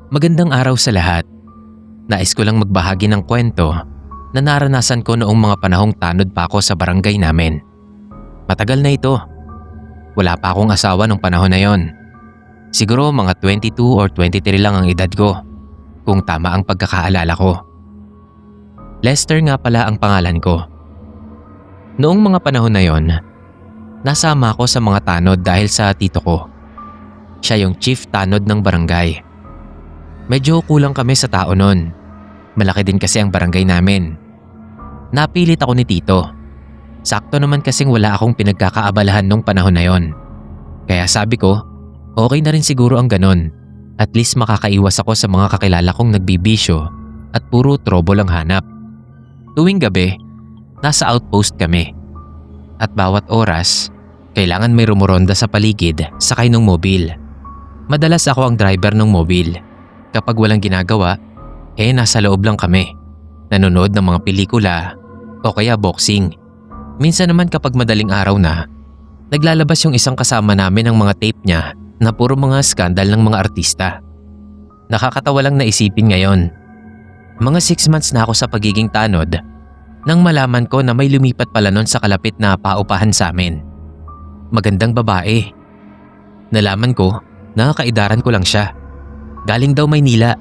Magandang araw sa lahat. Nais ko lang magbahagi ng kwento na naranasan ko noong mga panahong tanod pa ako sa barangay namin. Matagal na ito. Wala pa akong asawa nung panahon na yon. Siguro mga 22 or 23 lang ang edad ko, kung tama ang pagkakaalala ko. Lester nga pala ang pangalan ko. Noong mga panahon na yon, nasama ako sa mga tanod dahil sa tito ko. Siya yung chief tanod ng barangay. Medyo kulang kami sa tao nun. Malaki din kasi ang barangay namin. Napilit ako ni tito. Sakto naman kasing wala akong pinagkakaabalahan nung panahon na yon. Kaya sabi ko, okay na rin siguro ang ganon. At least makakaiwas ako sa mga kakilala kong nagbibisyo at puro trouble ang hanap. Tuwing gabi, nasa outpost kami. At bawat oras, kailangan may rumuronda sa paligid sakay ng mobil. Madalas ako ang driver ng mobil. Kapag walang ginagawa, nasa loob lang kami. Nanonood ng mga pelikula o kaya boxing. Minsan naman kapag madaling araw na, naglalabas yung isang kasama namin ng mga tape niya na puro mga skandal ng mga artista. Nakakatawa lang na isipin ngayon. Mga 6 months na ako sa pagiging tanod nang malaman ko na may lumipat pala nun sa kalapit na paupahan sa amin. Magandang babae. Nalaman ko na kaidaran ko lang siya. Galing daw Maynila.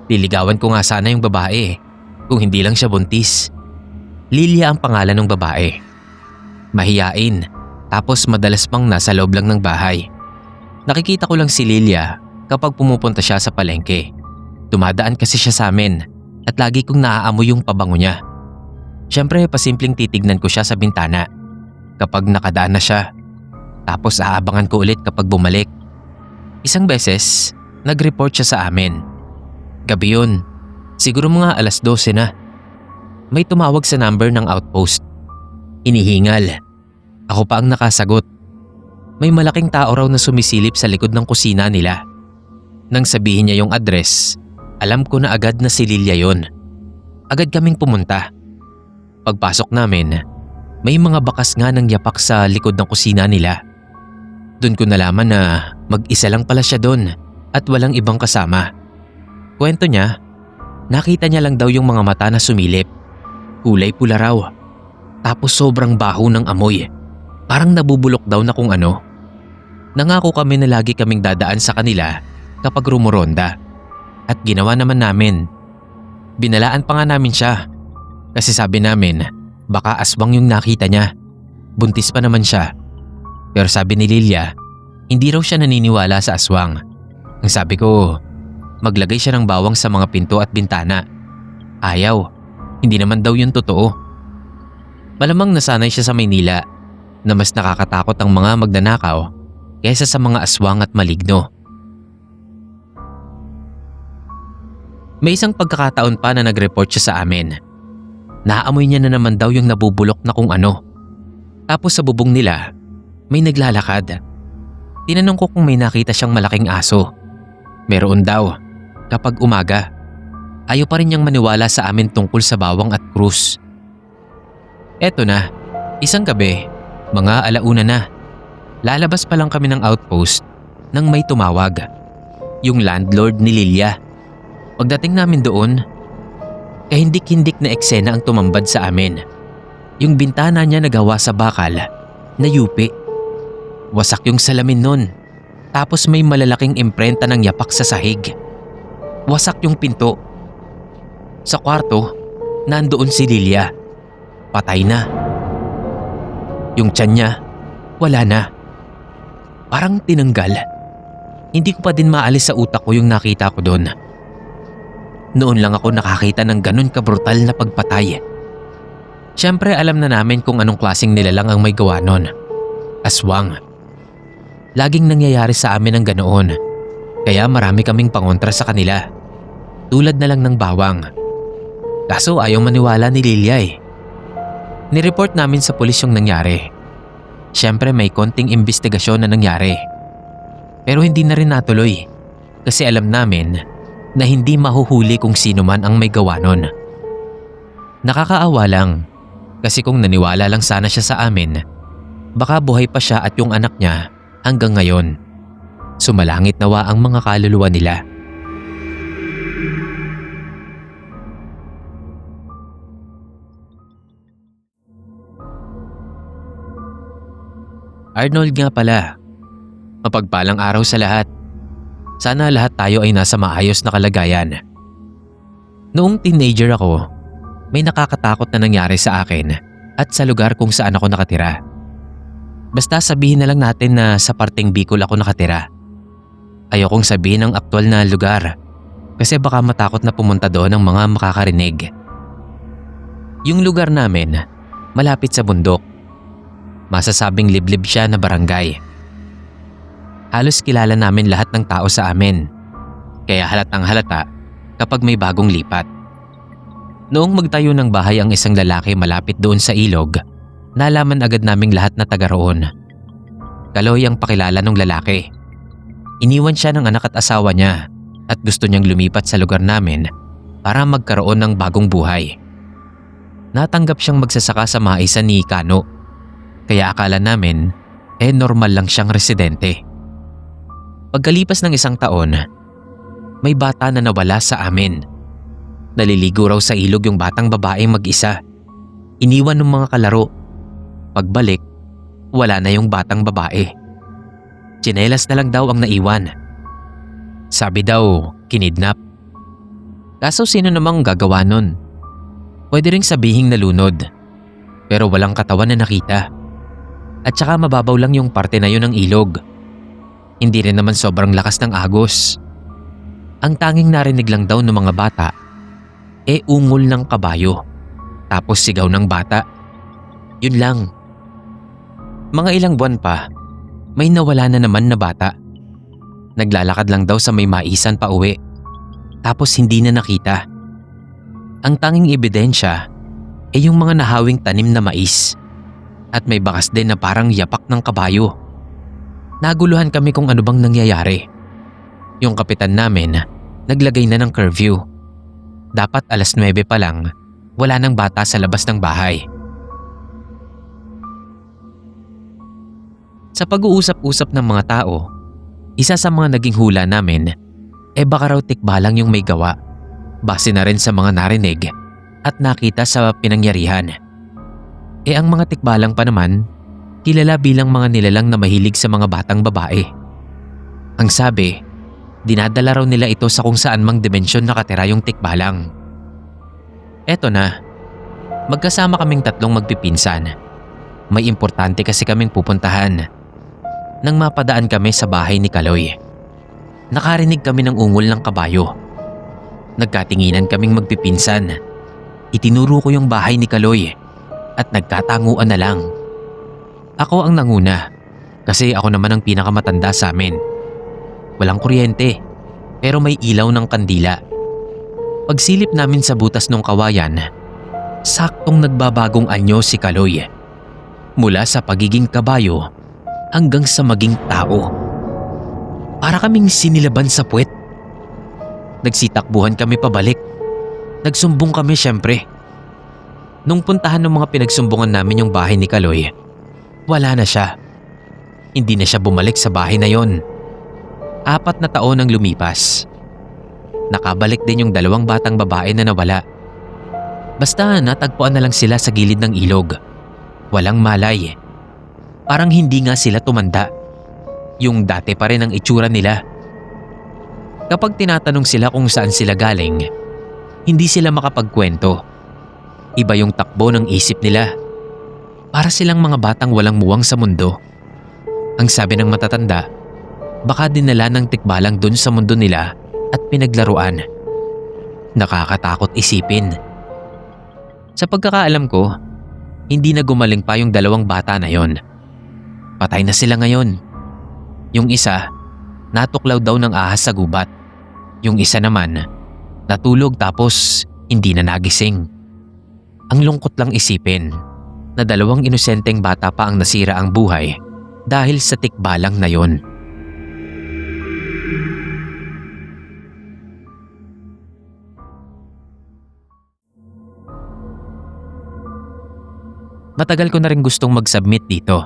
Liligawan ko nga sana yung babae kung hindi lang siya buntis. Lilia ang pangalan ng babae. Mahiyain, tapos madalas pang nasa loob lang ng bahay. Nakikita ko lang si Lilia kapag pumupunta siya sa palengke. Dumadaan kasi siya sa amin at lagi kong naaamoy yung pabango niya. Siyempre pasimpleng titignan ko siya sa bintana kapag nakadaan na siya. Tapos aabangan ko ulit kapag bumalik. Isang beses, nag-report siya sa amin. Gabi yun, siguro mga 12:00 na. May tumawag sa number ng outpost. Inihingal. Ako pa ang nakasagot. May malaking tao raw na sumisilip sa likod ng kusina nila. Nang sabihin niya yung address, alam ko na agad na si Lilia yun. Agad kaming pumunta. Pagpasok namin, may mga bakas nga ng yapak sa likod ng kusina nila. Doon ko nalaman na mag-isa lang pala siya doon at walang ibang kasama. Kwento niya, nakita niya lang daw yung mga mata na sumilip. Kulay pula raw. Tapos sobrang baho ng amoy. Parang nabubulok daw na kung ano. Nangako kami na lagi kaming dadaan sa kanila kapag rumuronda. At ginawa naman namin. Binalaan pa nga namin siya. Kasi sabi namin, baka aswang yung nakita niya. Buntis pa naman siya. Pero sabi ni Lilia, hindi raw siya naniniwala sa aswang. Ang sabi ko, maglagay siya ng bawang sa mga pinto at bintana. Ayaw, hindi naman daw yun totoo. Malamang nasanay siya sa Maynila na mas nakakatakot ang mga magnanakaw kaysa sa mga aswang at maligno. May isang pagkakataon pa na nag-report siya sa amin. Naamoy niya na naman daw yung nabubulok na kung ano. Tapos sa bubong nila, may naglalakad. Tinanong ko kung may nakita siyang malaking aso. Meron daw, kapag umaga. Ayaw pa rin niyang maniwala sa amin tungkol sa bawang at krus. Eto na, isang gabi, mga 1:00 na. Lalabas pa lang kami ng outpost nang may tumawag. Yung landlord ni Lilia. Pagdating namin doon, kahindik-hindik na eksena ang tumambad sa amin. Yung bintana niya nagawa sa bakal na yupi. Wasak yung salamin nun. Tapos may malalaking imprenta ng yapak sa sahig. Wasak yung pinto. Sa kwarto, nandoon si Lilia. Patay na. Yung tiyan niya, wala na. Parang tinanggal. Hindi ko pa din maalis sa utak ko yung nakita ko doon. Noon lang ako nakakita ng ganun kabrutal na pagpatay. Siyempre alam na namin kung anong klaseng nilalang ang may gawa nun. Aswang. Laging nangyayari sa amin ang ganoon. Kaya marami kaming pangontra sa kanila. Tulad na lang ng bawang. Kaso ayaw maniwala ni Lilia eh. Nireport namin sa pulis yung nangyari. Siyempre may konting investigasyon na nangyari. Pero hindi na rin natuloy. Kasi alam namin na hindi mahuhuli kung sino man ang may gawa nun. Nakakaawa lang. Kasi kung naniwala lang sana siya sa amin, baka buhay pa siya at yung anak niya hanggang ngayon. Sumalangit nawa ang mga kaluluwa nila. Arnold nga pala. Mapagpalang araw sa lahat. Sana lahat tayo ay nasa maayos na kalagayan. Noong teenager ako, may nakakatakot na nangyari sa akin at sa lugar kung saan ako nakatira. Basta sabihin na lang natin na sa parteng Bicol ako nakatira. Ayokong sabihin ang aktwal na lugar kasi baka matakot na pumunta doon ang mga makakarinig. Yung lugar namin, malapit sa bundok. Masasabing liblib siya na barangay. Halos kilala namin lahat ng tao sa amin, kaya halatang halata kapag may bagong lipat. Noong magtayo ng bahay ang isang lalaki malapit doon sa ilog, nalaman agad naming lahat na taga roon. Kaloy ang pakilala ng lalaki. Iniwan siya ng anak at asawa niya at gusto niyang lumipat sa lugar namin para magkaroon ng bagong buhay. Natanggap siyang magsasaka sa maisa ni Kano, kaya akala namin normal lang siyang residente. Pagkalipas ng isang taon, may bata na nawala sa amin. Naliligo raw sa ilog yung batang babaeng mag-isa. Iniwan ng mga kalaro. Pagbalik, wala na yung batang babae. Tsinelas na lang daw ang naiwan. Sabi daw, kinidnap. Kaso sino namang gagawa nun? Pwede ring sabihing nalunod, pero walang katawan na nakita. At saka mababaw lang yung parte na yun ng ilog. Hindi rin naman sobrang lakas ng agos. Ang tanging narinig lang daw ng mga bata, ungol ng kabayo. Tapos sigaw ng bata. Yun lang. Mga ilang buwan pa, may nawala na naman na bata. Naglalakad lang daw sa may maisan pa uwi. Tapos hindi na nakita. Ang tanging ebidensya yung mga nahawing tanim na mais. At may bakas din na parang yapak ng kabayo. Naguluhan kami kung ano bang nangyayari. Yung kapitan namin, naglagay na ng curfew. Dapat 9:00 pa lang, wala nang bata sa labas ng bahay. Sa pag-uusap-usap ng mga tao, isa sa mga naging hula namin, baka raw tikbalang yung may gawa. Base na rin sa mga narinig at nakita sa pinangyarihan. Ang mga tikbalang pa naman, kilala bilang mga nilalang na mahilig sa mga batang babae. Ang sabi, dinadala raw nila ito sa kung saan mang dimensyon nakatira yung tikbalang. Eto na, magkasama kaming 3 magpipinsan. May importante kasi kaming pupuntahan. Nang mapadaan kami sa bahay ni Kaloy, nakarinig kami ng ungol ng kabayo. Nagkatinginan kaming magpipinsan. Itinuro ko yung bahay ni Kaloy at nagkatanguan na lang. Ako ang nanguna kasi ako naman ang pinakamatanda sa amin. Walang kuryente pero may ilaw ng kandila. Pagsilip namin sa butas ng kawayan, saktong nagbabagong anyo si Kaloy. Mula sa pagiging kabayo hanggang sa maging tao. Para kaming sinilaban sa puwet. Nagsitakbuhan kami pabalik. Nagsumbong kami syempre. Nung puntahan ng mga pinagsumbungan namin yung bahay ni Kaloy, wala na siya. Hindi na siya bumalik sa bahay na yon. 4 na taon ang lumipas. Nakabalik din yung 2 batang babae na nawala. Basta natagpuan na lang sila sa gilid ng ilog. Walang malay. Parang hindi nga sila tumanda. Yung dati pa rin ang itsura nila. Kapag tinatanong sila kung saan sila galing, hindi sila makapagkwento. Iba yung takbo ng isip nila. Para silang mga batang walang muwang sa mundo. Ang sabi ng matatanda, baka dinala ng tikbalang dun sa mundo nila at pinaglaruan. Nakakatakot isipin. Sa pagkakaalam ko, hindi na gumaling pa yung 2 bata na yon. Patay na sila ngayon. Yung isa, natuklaw daw ng ahas sa gubat. Yung isa naman, natulog tapos hindi na nagising. Ang lungkot lang isipin na 2 inosenteng bata pa ang nasira ang buhay dahil sa tikbalang na yon. Matagal ko na rin gustong mag-submit dito.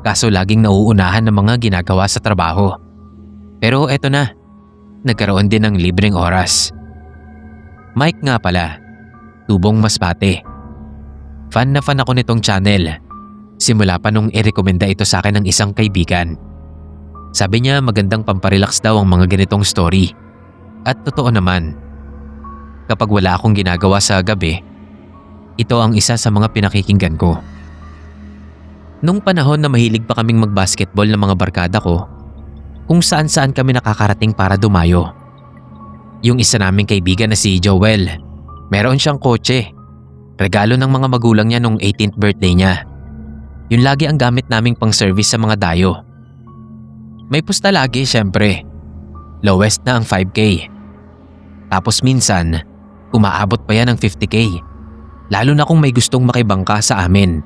Kaso laging nauunahan ng mga ginagawa sa trabaho. Pero eto na, nagkaroon din ng libreng oras. Mike nga pala, Tubong Masbate. Fan na fan ako nitong channel. Simula pa nung irekomenda ito sa akin ng isang kaibigan. Sabi niya magandang pamparelax daw ang mga ganitong story. At totoo naman. Kapag wala akong ginagawa sa gabi, ito ang isa sa mga pinakikinggan ko. Nung panahon na mahilig pa kaming magbasketball ng mga barkada ko, kung saan-saan kami nakakarating para dumayo. Yung isa naming kaibigan na si Joel, meron siyang kotse. Regalo ng mga magulang niya nung 18th birthday niya. Yun lagi ang gamit naming pang-service sa mga dayo. May pusta lagi syempre. Lowest na ang 5K. Tapos minsan, umaabot pa yan ng 50K. Lalo na kung may gustong makibangka sa amin.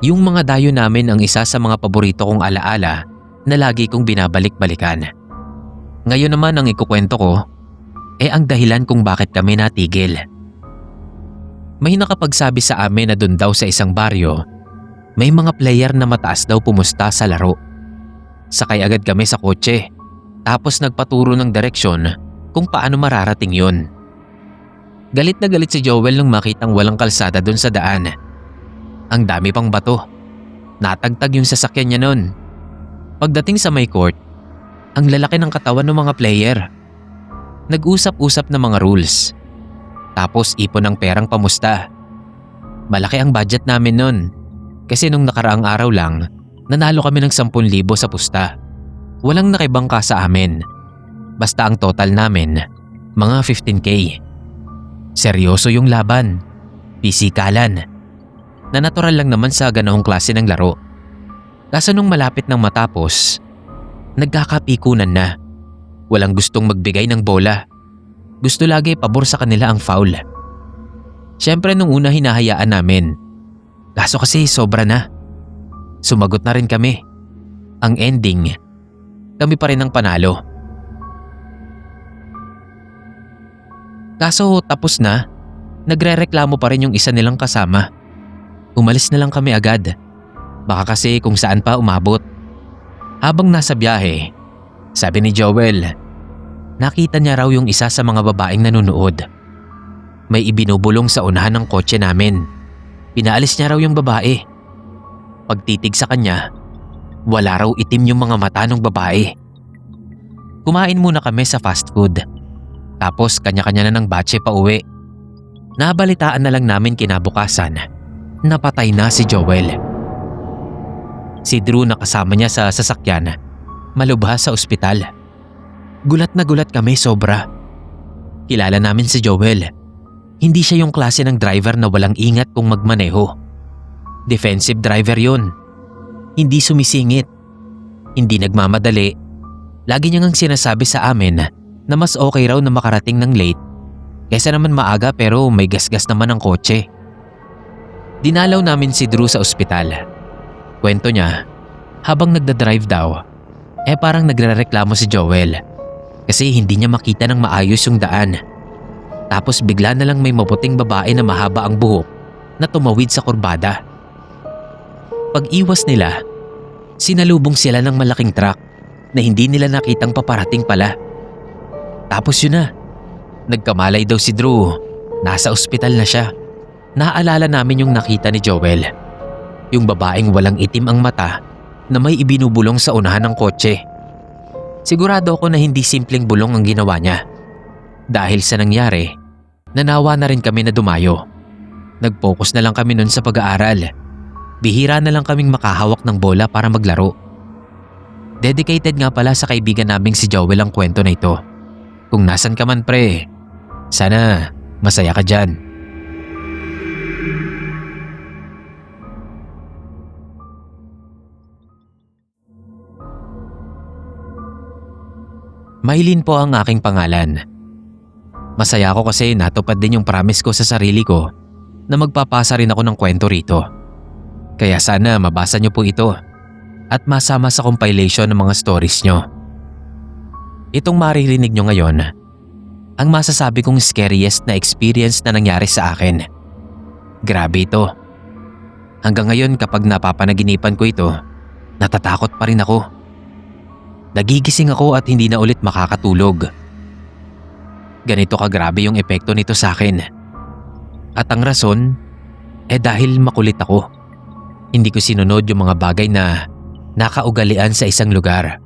Yung mga dayo namin ang isa sa mga paborito kong alaala na lagi kong binabalik-balikan. Ngayon naman ang ikukwento ko, ang dahilan kung bakit kami natigil. May nakapagsabi sa amin na dun daw sa isang baryo, may mga player na mataas daw pumusta sa laro. Sakay agad kami sa kotse, tapos nagpaturo ng direksyon kung paano mararating yun. Galit na galit si Joel nung makitang walang kalsada dun sa daan. Ang dami pang bato. Natagtag yung sasakyan niya nun. Pagdating sa may court, ang lalaki ng katawan ng mga player. Nag-usap-usap ng mga rules. Tapos ipon ng perang pamusta. Malaki ang budget namin nun. Kasi nung nakaraang araw lang, nanalo kami ng 10,000 sa pusta. Walang nakibangka sa amin. Basta ang total namin, mga 15K. Seryoso yung laban. Pisikalan. Na natural lang naman sa ganoong klase ng laro. Kaso nung malapit ng matapos, nagkakapikunan na. Walang gustong magbigay ng bola. Gusto lagi pabor sa kanila ang foul. Siyempre nung una hinahayaan namin. Kaso kasi sobra na. Sumagot na rin kami. Ang ending, kami pa rin ang panalo. Kaso tapos na, nagrereklamo pa rin yung isa nilang kasama. Umalis na lang kami agad. Baka kasi kung saan pa umabot. Habang nasa biyahe, sabi ni Joel, nakita niya raw yung isa sa mga babaeng nanonood. May ibinubulong sa unahan ng kotse namin. Pinaalis niya raw yung babae. Pagtitig sa kanya, wala raw itim yung mga mata ng babae. Kumain muna kami sa fast food. Tapos kanya-kanya na ng batche pa uwi. Nabalitaan na lang namin kinabukasan, napatay na si Joel. Si Drew na kasama niya sa sasakyan, malubha sa ospital. Gulat na gulat kami sobra. Kilala namin si Joel. Hindi siya yung klase ng driver na walang ingat kung magmaneho. Defensive driver yun. Hindi sumisingit. Hindi nagmamadali. Lagi niya ngang sinasabi sa amin na mas okay raw na makarating ng late kaysa naman maaga pero may gasgas naman ang kotse. Dinalaw namin si Drew sa ospital. Kwento niya, habang nagdadrive daw, parang nagrereklamo si Joel kasi hindi niya makita ng maayos yung daan. Tapos bigla na lang may maputing babae na mahaba ang buhok na tumawid sa kurbada. Pag-iwas nila, sinalubong sila ng malaking truck na hindi nila nakitang paparating pala. Tapos yun na, nagkamalay daw si Drew. Nasa ospital na siya. Naaalala namin yung nakita ni Joel. Yung babaeng walang itim ang mata na may ibinubulong sa unahan ng kotse. Sigurado ako na hindi simpleng bulong ang ginawa niya. Dahil sa nangyari, nanawa na rin kami na dumayo. Nag-focus na lang kami nun sa pag-aaral. Bihira na lang kaming makahawak ng bola para maglaro. Dedicated nga pala sa kaibigan naming si Joel ang kwento na ito. Kung nasan ka man pre, sana masaya ka dyan. Maylin po ang aking pangalan. Masaya ako kasi natupad din yung promise ko sa sarili ko na magpapasa rin ako ng kwento rito. Kaya sana mabasa niyo po ito at masama sa compilation ng mga stories niyo. Itong maririnig nyo ngayon, ang masasabi kong scariest na experience na nangyari sa akin. Grabe ito. Hanggang ngayon kapag napapanaginipan ko ito, natatakot pa rin ako. Nagigising ako at hindi na ulit makakatulog. Ganito kagrabe yung epekto nito sa akin. At ang rason, dahil makulit ako. Hindi ko sinunod yung mga bagay na nakaugalian sa isang lugar.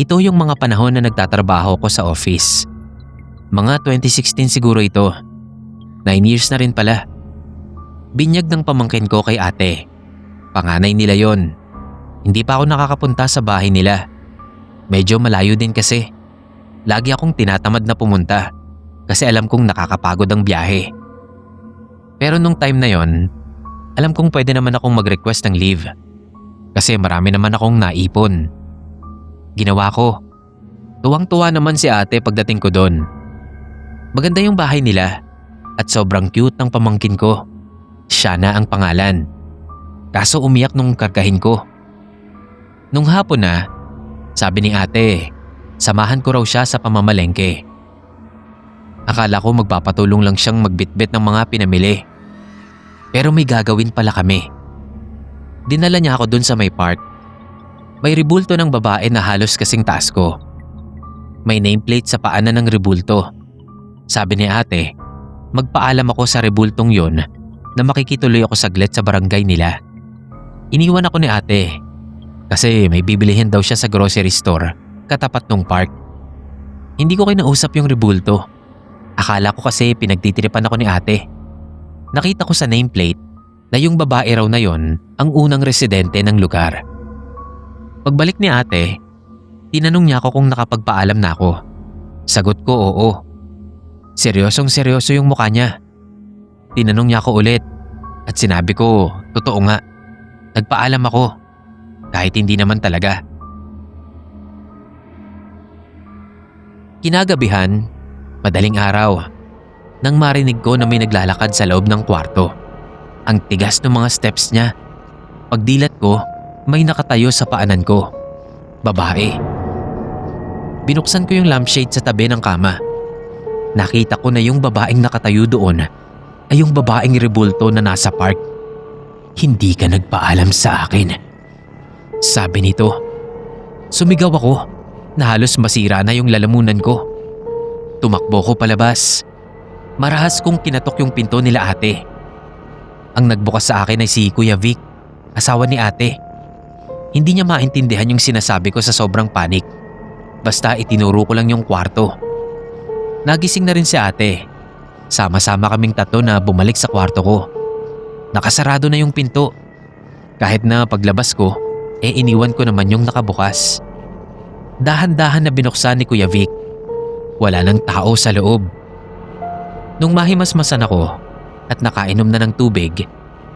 Ito yung mga panahon na nagtatrabaho ko sa office. Mga 2016 siguro ito. 9 years na rin pala. Binyag ng pamangkin ko kay ate. Panganay nila yon. Hindi pa ako nakakapunta sa bahay nila. Medyo malayo din kasi. Lagi akong tinatamad na pumunta kasi alam kong nakakapagod ang biyahe. Pero nung time na yon, alam kong pwede naman akong mag-request ng leave kasi marami naman akong naipon. Ginawa ko. Tuwang-tuwa naman si ate pagdating ko doon. Maganda yung bahay nila at sobrang cute ng pamangkin ko. Shana ang pangalan. Kaso umiyak nung kargahin ko. Nung hapon na, sabi ni ate, samahan ko raw siya sa pamamalengke. Akala ko magpapatulong lang siyang magbitbit ng mga pinamili. Pero may gagawin pala kami. Dinala niya ako dun sa may park. May rebulto ng babae na halos kasing taas ko. May nameplate sa paanan ng rebulto. Sabi ni ate, magpaalam ako sa rebultong yon na makikituloy ako saglit sa barangay nila. Iniwan ako ni ate kasi may bibilihin daw siya sa grocery store katapat ng park. Hindi ko kinausap yung rebulto. Akala ko kasi pinagtitiripan ako ni ate. Nakita ko sa nameplate na yung babae raw na yon ang unang residente ng lugar. Pagbalik ni ate, tinanong niya ako kung nakapagpaalam na ako. Sagot ko oo. Seryosong seryoso yung mukha niya. Tinanong niya ako ulit at sinabi ko, totoo nga. Nagpaalam ako kahit hindi naman talaga. Kinagabihan, madaling araw, nang marinig ko na may naglalakad sa loob ng kwarto. Ang tigas ng mga steps niya. Pagdilat ko, may nakatayo sa paanan ko. Babae. Binuksan ko yung lampshade sa tabi ng kama. Nakita ko na yung babaeng nakatayo doon ay yung babaeng rebulto na nasa park. Hindi ka nagpaalam sa akin, sabi nito. Sumigaw ako na halos masira na yung lalamunan ko. Tumakbo ko palabas. Marahas kong kinatok yung pinto nila ate. Ang nagbukas sa akin ay si Kuya Vic, asawa ni ate. Hindi niya maintindihan yung sinasabi ko sa sobrang panik. Basta itinuro ko lang yung kwarto. Nagising na rin si ate. Sama-sama kaming tatlo na bumalik sa kwarto ko. Nakasarado na yung pinto. Kahit na paglabas ko, iniwan ko naman yung nakabukas. Dahan-dahan na binuksan ni Kuya Vic. Wala nang tao sa loob. Nung mahimasmasan ako at nakainom na ng tubig,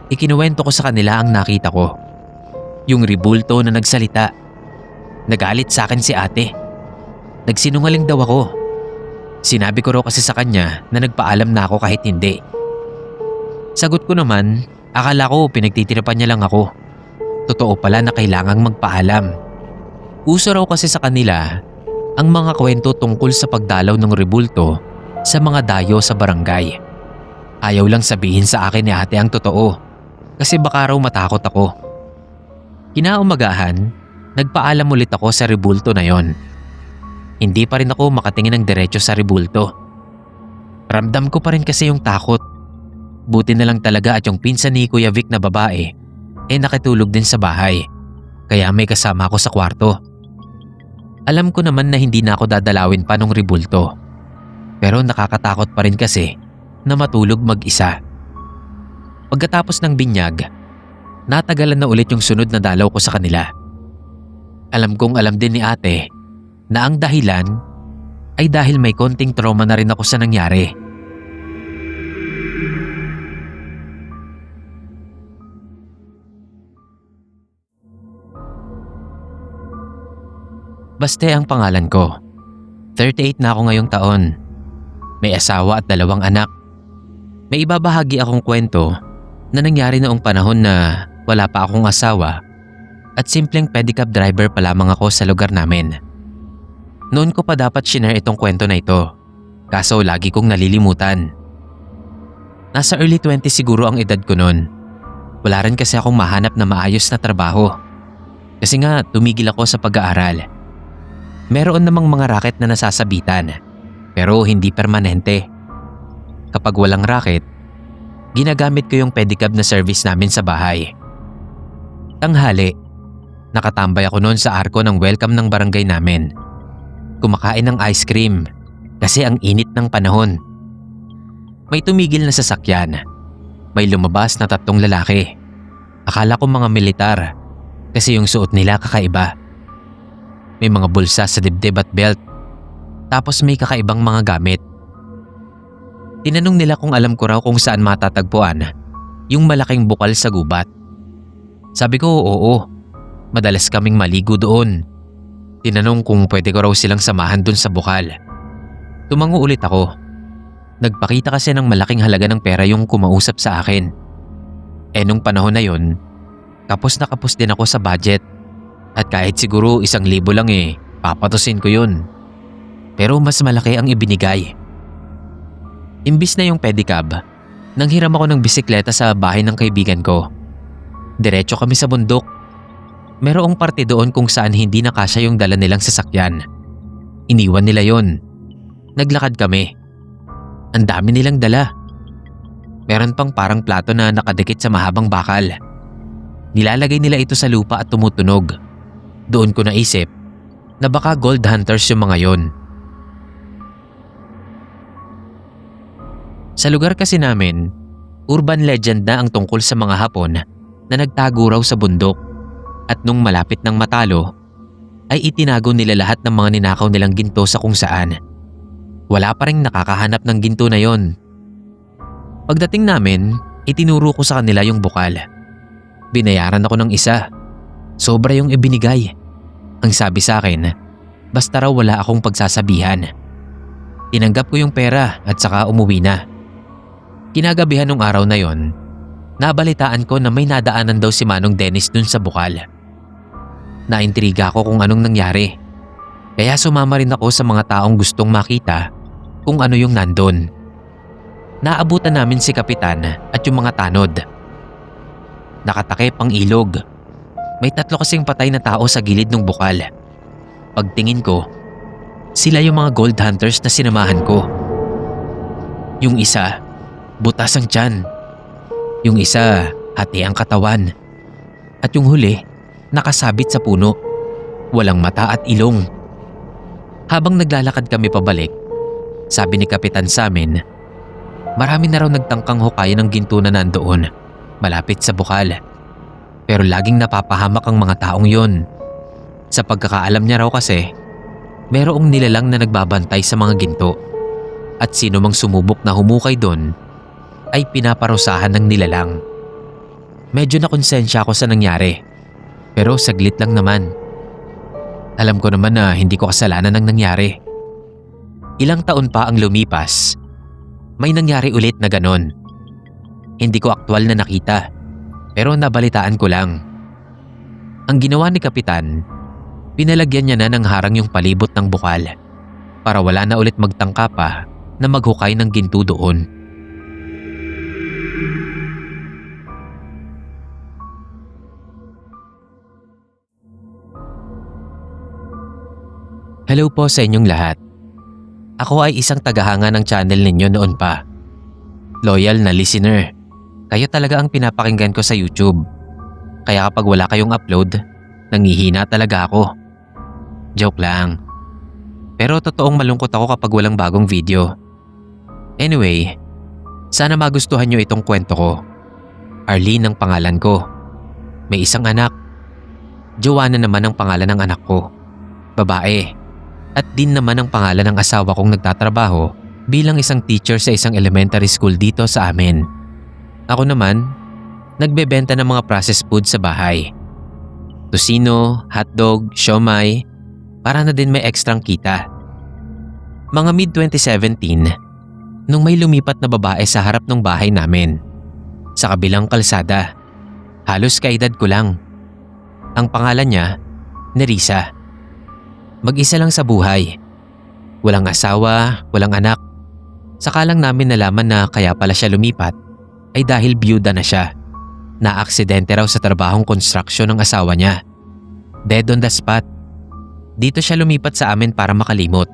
ikinuwento ko sa kanila ang nakita ko. Yung rebulto na nagsalita. Nagalit sa akin si ate. Nagsinungaling daw ako. Sinabi ko raw kasi sa kanya na nagpaalam na ako kahit hindi. Sagot ko naman, akala ko pinagtitirapan niya lang ako. Totoo pala na kailangang magpaalam. Uso raw kasi sa kanila ang mga kwento tungkol sa pagdalaw ng rebulto sa mga dayo sa barangay. Ayaw lang sabihin sa akin ni ate ang totoo kasi baka raw matakot ako. Kinaumagahan, nagpaalam ulit ako sa rebulto na yon. Hindi pa rin ako makatingin ng diretso sa rebulto. Ramdam ko pa rin kasi yung takot. Buti na lang talaga at yung pinsan ni Kuya Vic na babae nakatulog din sa bahay. Kaya may kasama ako sa kwarto. Alam ko naman na hindi na ako dadalawin pa ng rebulto. Pero nakakatakot pa rin kasi na matulog mag-isa. Pagkatapos ng binyag, natagalan na ulit yung sunod na dalaw ko sa kanila. Alam kong alam din ni ate na ang dahilan ay dahil may konting trauma na rin ako sa nangyari. Baste ang pangalan ko. 38 na ako ngayong taon. May asawa at 2 anak. May ibabahagi akong kwento na nangyari noong panahon na wala pa akong asawa at simpleng pedicab driver pa lamang ako sa lugar namin. Noon ko pa dapat shinare itong kwento na ito, kaso lagi kong nalilimutan. Nasa early 20s siguro ang edad ko noon. Wala rin kasi akong mahanap na maayos na trabaho. Kasi nga tumigil ako sa pag-aaral. Meron namang mga racket na nasasabitan, pero hindi permanente. Kapag walang racket, ginagamit ko yung pedicab na service namin sa bahay Tanghali. Nakatambay ako noon sa arko ng welcome ng barangay namin. Kumakain ng ice cream kasi ang init ng panahon. May tumigil na sasakyan. May lumabas na 3 lalaki. Akala ko mga militar kasi yung suot nila kakaiba. May mga bulsa sa dibdib at belt. Tapos may kakaibang mga gamit. Tinanong nila kung alam ko raw kung saan matatagpuan yung malaking bukal sa gubat. Sabi ko oo, madalas kaming maligo doon. Tinanong kung pwede ko raw silang samahan doon sa bukal. Tumango ulit ako. Nagpakita kasi ng malaking halaga ng pera yung kumausap sa akin. Nung panahon na yon, kapos na kapos din ako sa budget. At kahit siguro 1,000 lang papatusin ko yun. Pero mas malaki ang ibinigay. Imbis na yung pedicab, nanghiram ako ng bisikleta sa bahay ng kaibigan ko. Diretso kami sa bundok. Merong parte doon kung saan hindi nakasya yung dala nilang sasakyan. Iniwan nila yon. Naglakad kami. Ang dami nilang dala. Meron pang parang plato na nakadikit sa mahabang bakal. Nilalagay nila ito sa lupa at tumutunog. Doon ko naisip na baka gold hunters yung mga yon. Sa lugar kasi namin, urban legend na ang tungkol sa mga Hapon na nagtago raw sa bundok at nung malapit ng matalo ay itinago nila lahat ng mga ninakaw nilang ginto sa kung saan. Wala pa rin nakakahanap ng ginto na yon. Pagdating namin, itinuro ko sa kanila yung bukal. Binayaran ako ng isa. Sobra yung ibinigay. Ang sabi sa akin, basta raw wala akong pagsasabihan. Tinanggap ko yung pera at saka umuwi na. Kinagabihan nung araw na yon, nabalitaan ko na may nadaanan daw si Manong Dennis dun sa bukal. Naintriga ako kung anong nangyari. Kaya sumama rin ako sa mga taong gustong makita kung ano yung nandun. Naabutan namin si Kapitan at yung mga tanod. Nakatakip ang ilog. May 3 kasing patay na tao sa gilid ng bukal. Pagtingin ko, sila yung mga gold hunters na sinamahan ko. Yung isa, butas ang tiyan. Yung isa, hati ang katawan. At yung huli, nakasabit sa puno. Walang mata at ilong. Habang naglalakad kami pabalik, sabi ni Kapitan sa amin, marami na raw nagtangkang hukayan ng ginto na nandoon, malapit sa bukal. Pero laging napapahamak ang mga taong yon. Sa pagkakaalam niya raw kasi, merong nilalang na nagbabantay sa mga ginto. At sino mang sumubok na humukay doon, ay pinaparusahan ng nilalang. Medyo nakonsensya ako sa nangyari. Pero saglit lang naman. Alam ko naman na hindi ko kasalanan ng nangyari. Ilang taon pa ang lumipas, may nangyari ulit na ganon. Hindi ko aktwal na nakita, pero nabalitaan ko lang. Ang ginawa ni Kapitan, pinalagyan niya na ng harang yung palibot ng bukal para wala na ulit magtangka pa na maghukay ng ginto doon. Hello po sa inyong lahat. Ako ay isang tagahanga ng channel ninyo noon pa. Loyal na listener. Kayo talaga ang pinapakinggan ko sa YouTube. Kaya kapag wala kayong upload, nangihina talaga ako. Joke lang. Pero totoong malungkot ako kapag walang bagong video. Anyway, sana magustuhan nyo itong kwento ko. Arlene ang pangalan ko. May isang anak. Joanna naman ang pangalan ng anak ko. Babae. At din naman ang pangalan ng asawa kong nagtatrabaho bilang isang teacher sa isang elementary school dito sa amin. Ako naman, nagbebenta ng mga processed food sa bahay. Tocino, hotdog, siomai, para na din may ekstrang kita. Mga mid-2017, nung may lumipat na babae sa harap ng bahay namin. Sa kabilang kalsada, halos kaedad ko lang. Ang pangalan niya, Nerissa. Mag-isa lang sa buhay. Walang asawa, walang anak. Saka lang namin nalaman na kaya pala siya lumipat ay dahil byuda na siya. Na-aksidente raw sa trabahong construction ng asawa niya. Dead on the spot. Dito siya lumipat sa amin para makalimot.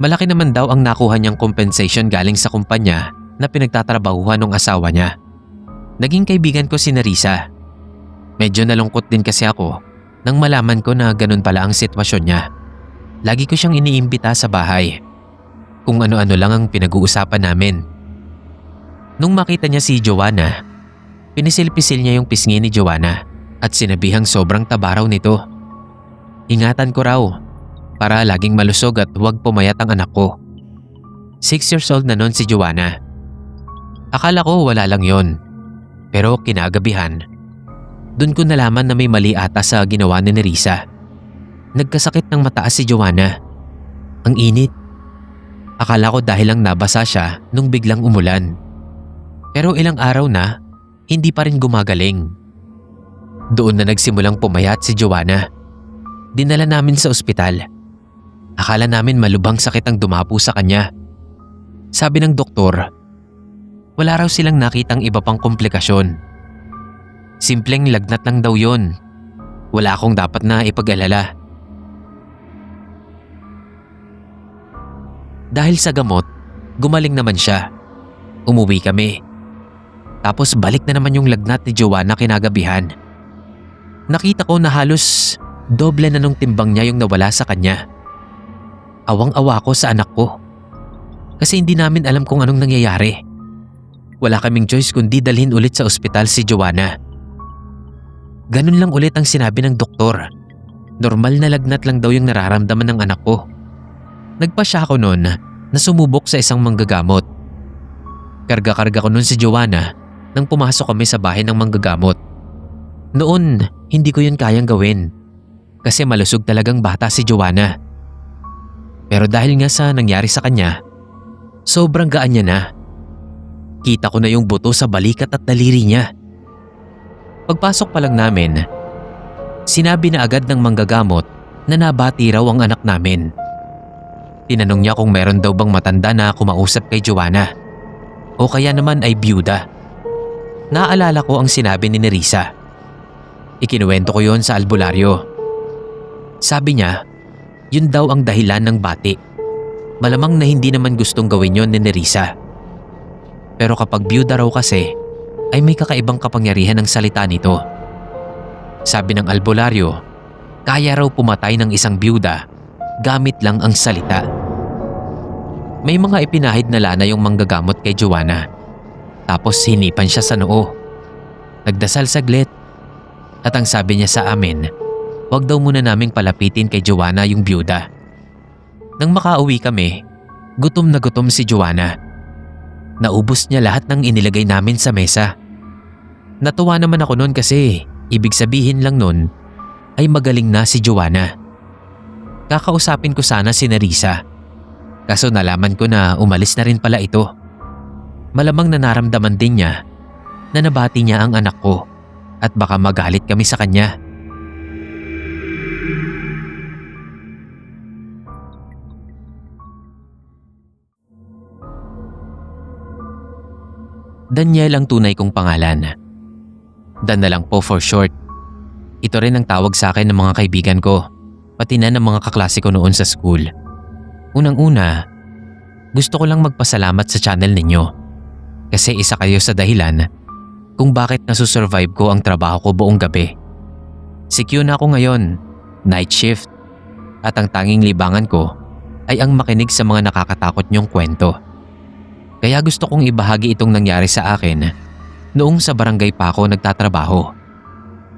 Malaki naman daw ang nakuha niyang compensation galing sa kumpanya na pinagtatrabahuhan ng asawa niya. Naging kaibigan ko si Nerissa. Medyo nalungkot din kasi ako nang malaman ko na ganun pala ang sitwasyon niya. Lagi ko siyang iniimbita sa bahay. Kung ano-ano lang ang pinag-uusapan namin. Nung makita niya si Joanna, pinisil-pisil niya yung pisngi ni Joanna at sinabihang sobrang taba raw nito. Ingatan ko raw para laging malusog at huwag pumayat ang anak ko. 6 years old na noon si Joanna. Akala ko wala lang yon. Pero kinagabihan, dun ko nalaman na may mali ata sa ginawa ni Nerissa. Nagkasakit ng mataas si Joanna. Ang init. Akala ko dahil lang nabasa siya nung biglang umulan. Pero ilang araw na, hindi pa rin gumagaling. Doon na nagsimulang pumayat si Joanna. Dinala namin sa ospital. Akala namin malubhang sakit ang dumapo sa kanya. Sabi ng doktor, wala raw silang nakitang iba pang komplikasyon. Simpleng lagnat lang daw yon. Wala akong dapat na ipag-alala. Dahil sa gamot, gumaling naman siya. Umuwi kami. Tapos balik na naman yung lagnat ni Joanna kinagabihan. Nakita ko na halos doble na nung timbang niya yung nawala sa kanya. Awang-awa ko sa anak ko. Kasi hindi namin alam kung anong nangyayari. Wala kaming choice kundi dalhin ulit sa ospital si Joanna. Ganun lang ulit ang sinabi ng doktor. Normal na lagnat lang daw yung nararamdaman ng anak ko. Nagpasya ako noon na sumubok sa isang manggagamot. Karga-karga ko noon si Joanna nang pumasok kami sa bahay ng manggagamot. Noon, hindi ko yun kayang gawin kasi malusog talagang bata si Joanna. Pero dahil nga sa nangyari sa kanya, sobrang gaan niya na. Kita ko na yung buto sa balikat at daliri niya. Pagpasok pa lang namin, sinabi na agad ng manggagamot na nabati raw ang anak namin. Tinanong niya kung meron daw bang matanda na kumausap kay Joanna o kaya naman ay byuda. Naalala ko ang sinabi ni Nerissa. Ikinuwento ko yon sa albularyo. Sabi niya, yun daw ang dahilan ng bati. Malamang na hindi naman gustong gawin yon ni Nerissa. Pero kapag byuda raw kasi, ay may kakaibang kapangyarihan ng salita nito. Sabi ng albularyo, kaya raw pumatay ng isang byuda gamit lang ang salita. May mga ipinahid na lana yung manggagamot kay Joanna. Tapos hinipan siya sa noo. Nagdasal saglit. At ang sabi niya sa amin, wag daw muna naming palapitin kay Joanna yung byuda. Nang makauwi kami, gutom na gutom si Joanna. Naubos niya lahat ng inilagay namin sa mesa. Natuwa naman ako noon kasi ibig sabihin lang noon ay magaling na si Joanna. Kakausapin ko sana si Nerissa. Kaso nalaman ko na umalis na rin pala ito. Malamang na naramdaman din niya na nabati niya ang anak ko at baka magalit kami sa kanya. Daniel ang tunay kong pangalan. Dan na lang po for short. Ito rin ang tawag sa akin ng mga kaibigan ko, pati na ng mga kaklase ko noon sa school. Unang-una, gusto ko lang magpasalamat sa channel ninyo. Kasi isa kayo sa dahilan kung bakit nasusurvive ko ang trabaho ko buong gabi. Secure na ako ngayon, night shift. At ang tanging libangan ko ay ang makinig sa mga nakakatakot niyong kwento. Kaya gusto kong ibahagi itong nangyari sa akin noong sa barangay pa ako nagtatrabaho.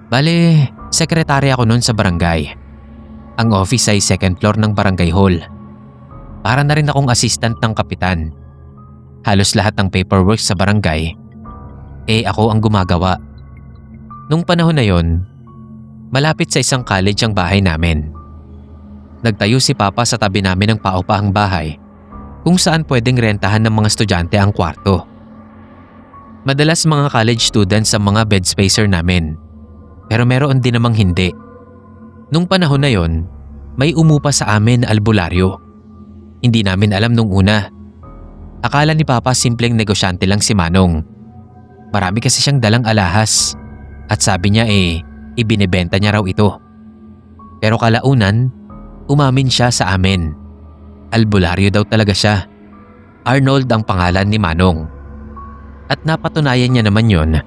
Bale, sekretary ako noon sa barangay. Ang office ay second floor ng barangay hall. Para na rin akong assistant ng kapitan. Halos lahat ng paperwork sa barangay, ako ang gumagawa. Nung panahon na yon, malapit sa isang college ang bahay namin. Nagtayo si Papa sa tabi namin ng paupahang bahay kung saan pwedeng rentahan ng mga estudyante ang kwarto. Madalas mga college students ang mga bed spacer namin, pero meron din namang hindi. Nung panahon na yon, may umupa sa amin na albularyo. Hindi namin alam nung una. Akala ni Papa simpleng negosyante lang si Manong. Marami kasi siyang dalang alahas at sabi niya ibinebenta niya raw ito. Pero kalaunan, umamin siya sa amin. Albularyo daw talaga siya. Arnold ang pangalan ni Manong. At napatunayan niya naman yon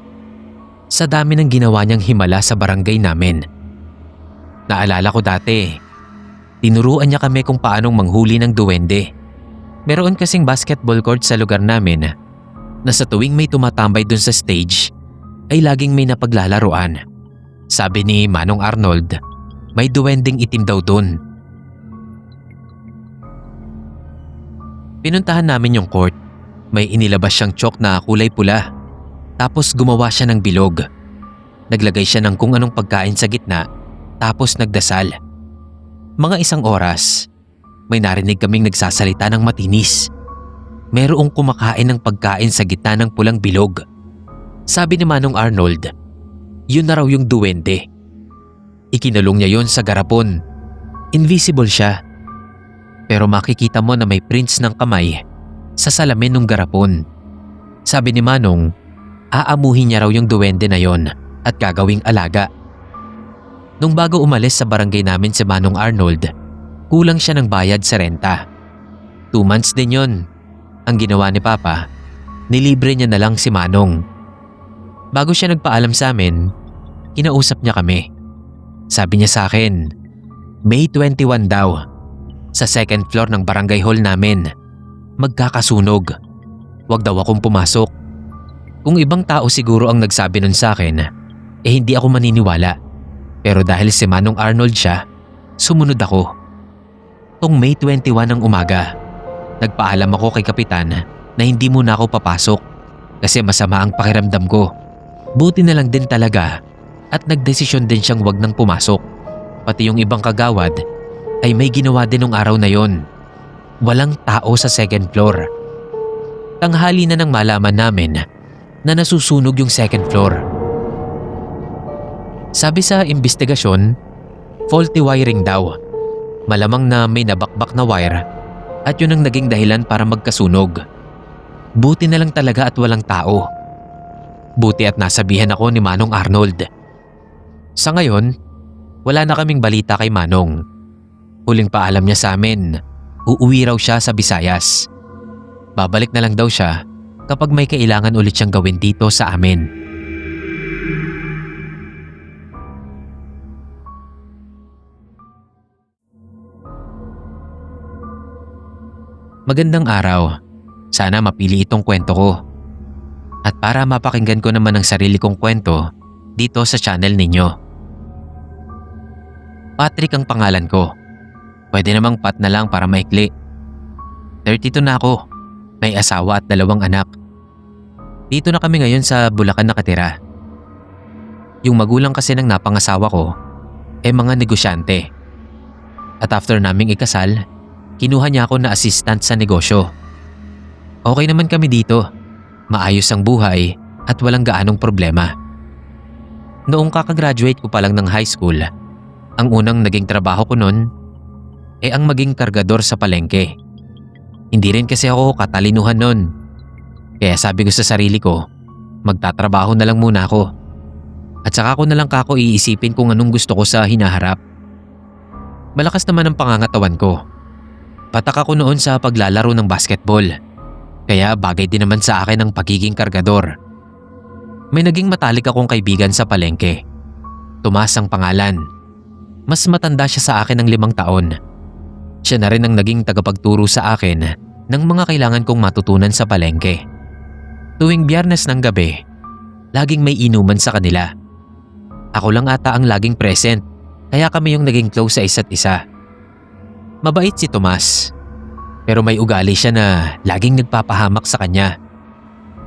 sa dami ng ginawa niyang himala sa barangay namin. Naalala ko dati, tinuruan niya kami kung paanong manghuli ng duwende. Meron kasing basketball court sa lugar namin na sa tuwing may tumatambay dun sa stage ay laging may napaglalaruan. Sabi ni Manong Arnold, may duwending itim daw dun. Pinuntahan namin yung court. May inilabas siyang chalk na kulay pula. Tapos gumawa siya ng bilog. Naglagay siya ng kung anong pagkain sa gitna. Tapos nagdasal. Mga isang oras, may narinig kaming nagsasalita ng matinis. Merong kumakain ng pagkain sa gitna ng pulang bilog. Sabi ni Manong Arnold, yun na raw yung duwende. Ikinulong niya yon sa garapon. Invisible siya. Pero makikita mo na may prints ng kamay sa salamin ng garapon. Sabi ni Manong, aamuhin niya raw yung duwende na yon at gagawing alaga. Nung bago umalis sa barangay namin si Manong Arnold, kulang siya ng bayad sa renta. 2 months din yon. Ang ginawa ni Papa, nilibre niya na lang si Manong. Bago siya nagpaalam sa amin, kinausap niya kami. Sabi niya sa akin, May 21 daw. Sa second floor ng barangay hall namin. Magkakasunog. Wag daw akong pumasok. Kung ibang tao siguro ang nagsabi nun sa akin, hindi ako maniniwala. Pero dahil si Manong Arnold siya, sumunod ako. Tong May 21 ng umaga, nagpaalam ako kay Kapitan na hindi muna ako papasok kasi masama ang pakiramdam ko. Buti na lang din talaga at nagdesisyon din siyang wag nang pumasok. Pati yung ibang kagawad ay may ginawa din nung araw na yon. Walang tao sa second floor. Tanghali na nang malaman namin na nasusunog yung second floor. Sabi sa investigasyon, faulty wiring daw. Malamang na may nabakbak na wire at yun ang naging dahilan para magkasunog. Buti na lang talaga at walang tao. Buti at nasabihan ako ni Manong Arnold. Sa ngayon, wala na kaming balita kay Manong. Huling paalam niya sa amin, uuwi raw siya sa Visayas. Babalik na lang daw siya kapag may kailangan ulit siyang gawin dito sa amin. Magandang araw. Sana mapili itong kwento ko. At para mapakinggan ko naman ang sarili kong kwento dito sa channel ninyo. Patrick ang pangalan ko. Pwede namang Pat na lang para maikli. 32 na ako. May asawa at 2 anak. Dito na kami ngayon sa Bulacan nakatira. Yung magulang kasi ng napangasawa ko mga negosyante. At after naming ikasal, kinuha niya ako na assistant sa negosyo. Okay naman kami dito. Maayos ang buhay at walang gaanong problema. Noong kakagraduate ko pa lang ng high school, ang unang naging trabaho ko noon ang maging kargador sa palengke. Hindi rin kasi ako katalinuhan noon. Kaya sabi ko sa sarili ko, magtatrabaho na lang muna ako. At saka ko na lang kako iisipin kung anong gusto ko sa hinaharap. Malakas naman ang pangangatawan ko. Patak ako noon sa paglalaro ng basketball. Kaya bagay din naman sa akin ang pagiging kargador. May naging matalik akong kaibigan sa palengke. Tomas ang pangalan. Mas matanda siya sa akin ng 5 taon. Siya na rin ang naging tagapagturo sa akin ng mga kailangan kong matutunan sa palengke. Tuwing Biyernes ng gabi, laging may inuman sa kanila. Ako lang ata ang laging present, kaya kami yung naging close sa isa't isa. Mabait si Tomas, pero may ugali siya na laging nagpapahamak sa kanya.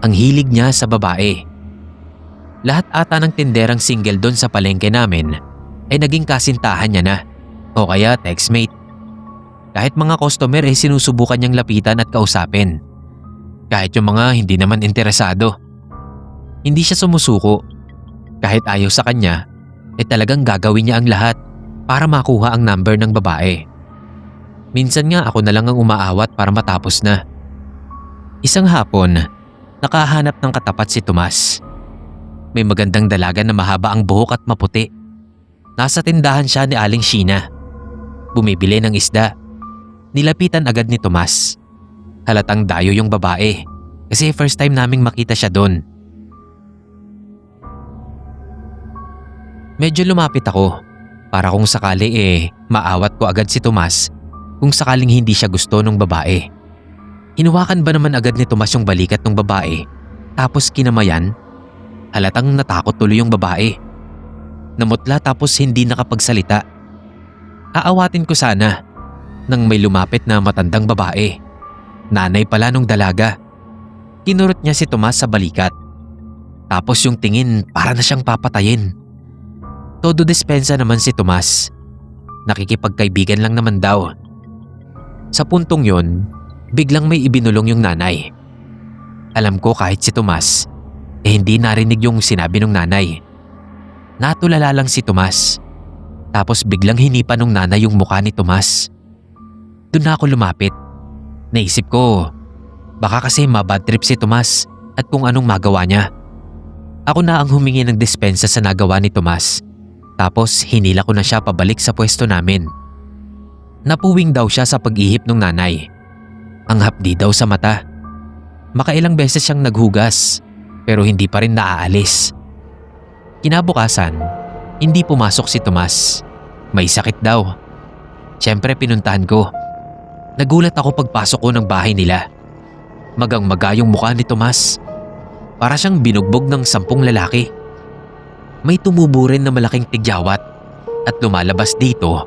Ang hilig niya sa babae. Lahat ata ng tinderang single doon sa palengke namin ay naging kasintahan niya na o kaya textmate. Kahit mga customer sinusubukan niyang lapitan at kausapin. Kahit yung mga hindi naman interesado. Hindi siya sumusuko. Kahit ayaw sa kanya, talagang gagawin niya ang lahat para makuha ang number ng babae. Minsan nga ako na lang ang umaawat para matapos na. Isang hapon, nakahanap ng katapat si Tomas. May magandang dalaga na mahaba ang buhok at maputi. Nasa tindahan siya ni Aling Sheena. Bumibili ng isda. Nilapitan agad ni Tomas. Halatang dayo yung babae kasi first time naming makita siya doon. Medyo lumapit ako para kung sakali maawat ko agad si Tomas kung sakaling hindi siya gusto ng babae. Hinuwakan ba naman agad ni Tomas yung balikat ng babae tapos kinamayan? Halatang natakot tuloy yung babae. Namutla tapos hindi nakapagsalita. Aawatin ko sana nang may lumapit na matandang babae. Nanay pala nung dalaga. Kinurot niya si Tomas sa balikat. Tapos yung tingin para na siyang papatayin. Todo dispensa naman si Tomas. Nakikipagkaibigan lang naman daw. Sa puntong yon, biglang may ibinulong yung nanay. Alam ko kahit si Tomas, hindi narinig yung sinabi ng nanay. Natulala lang si Tomas. Tapos biglang hinipa ng nanay yung mukha ni Tomas. Doon na ako lumapit. Naisip ko, baka kasi mabad trip si Tomas at kung anong magawa niya. Ako na ang humingi ng dispensa sa nagawa ni Tomas. Tapos hinila ko na siya pabalik sa pwesto namin. Napuwing daw siya sa pag-ihip ng nanay. Ang hapdi daw sa mata. Makailang beses siyang naghugas pero hindi pa rin naaalis. Kinabukasan, hindi pumasok si Tomas. May sakit daw. Siyempre pinuntahan ko. Nagulat ako pagpasok ko ng bahay nila. Magang-maga yung mukha ni Tomas. Para siyang binugbog ng 10 lalaki. May tumubo rin na malaking tigyawat at lumalabas dito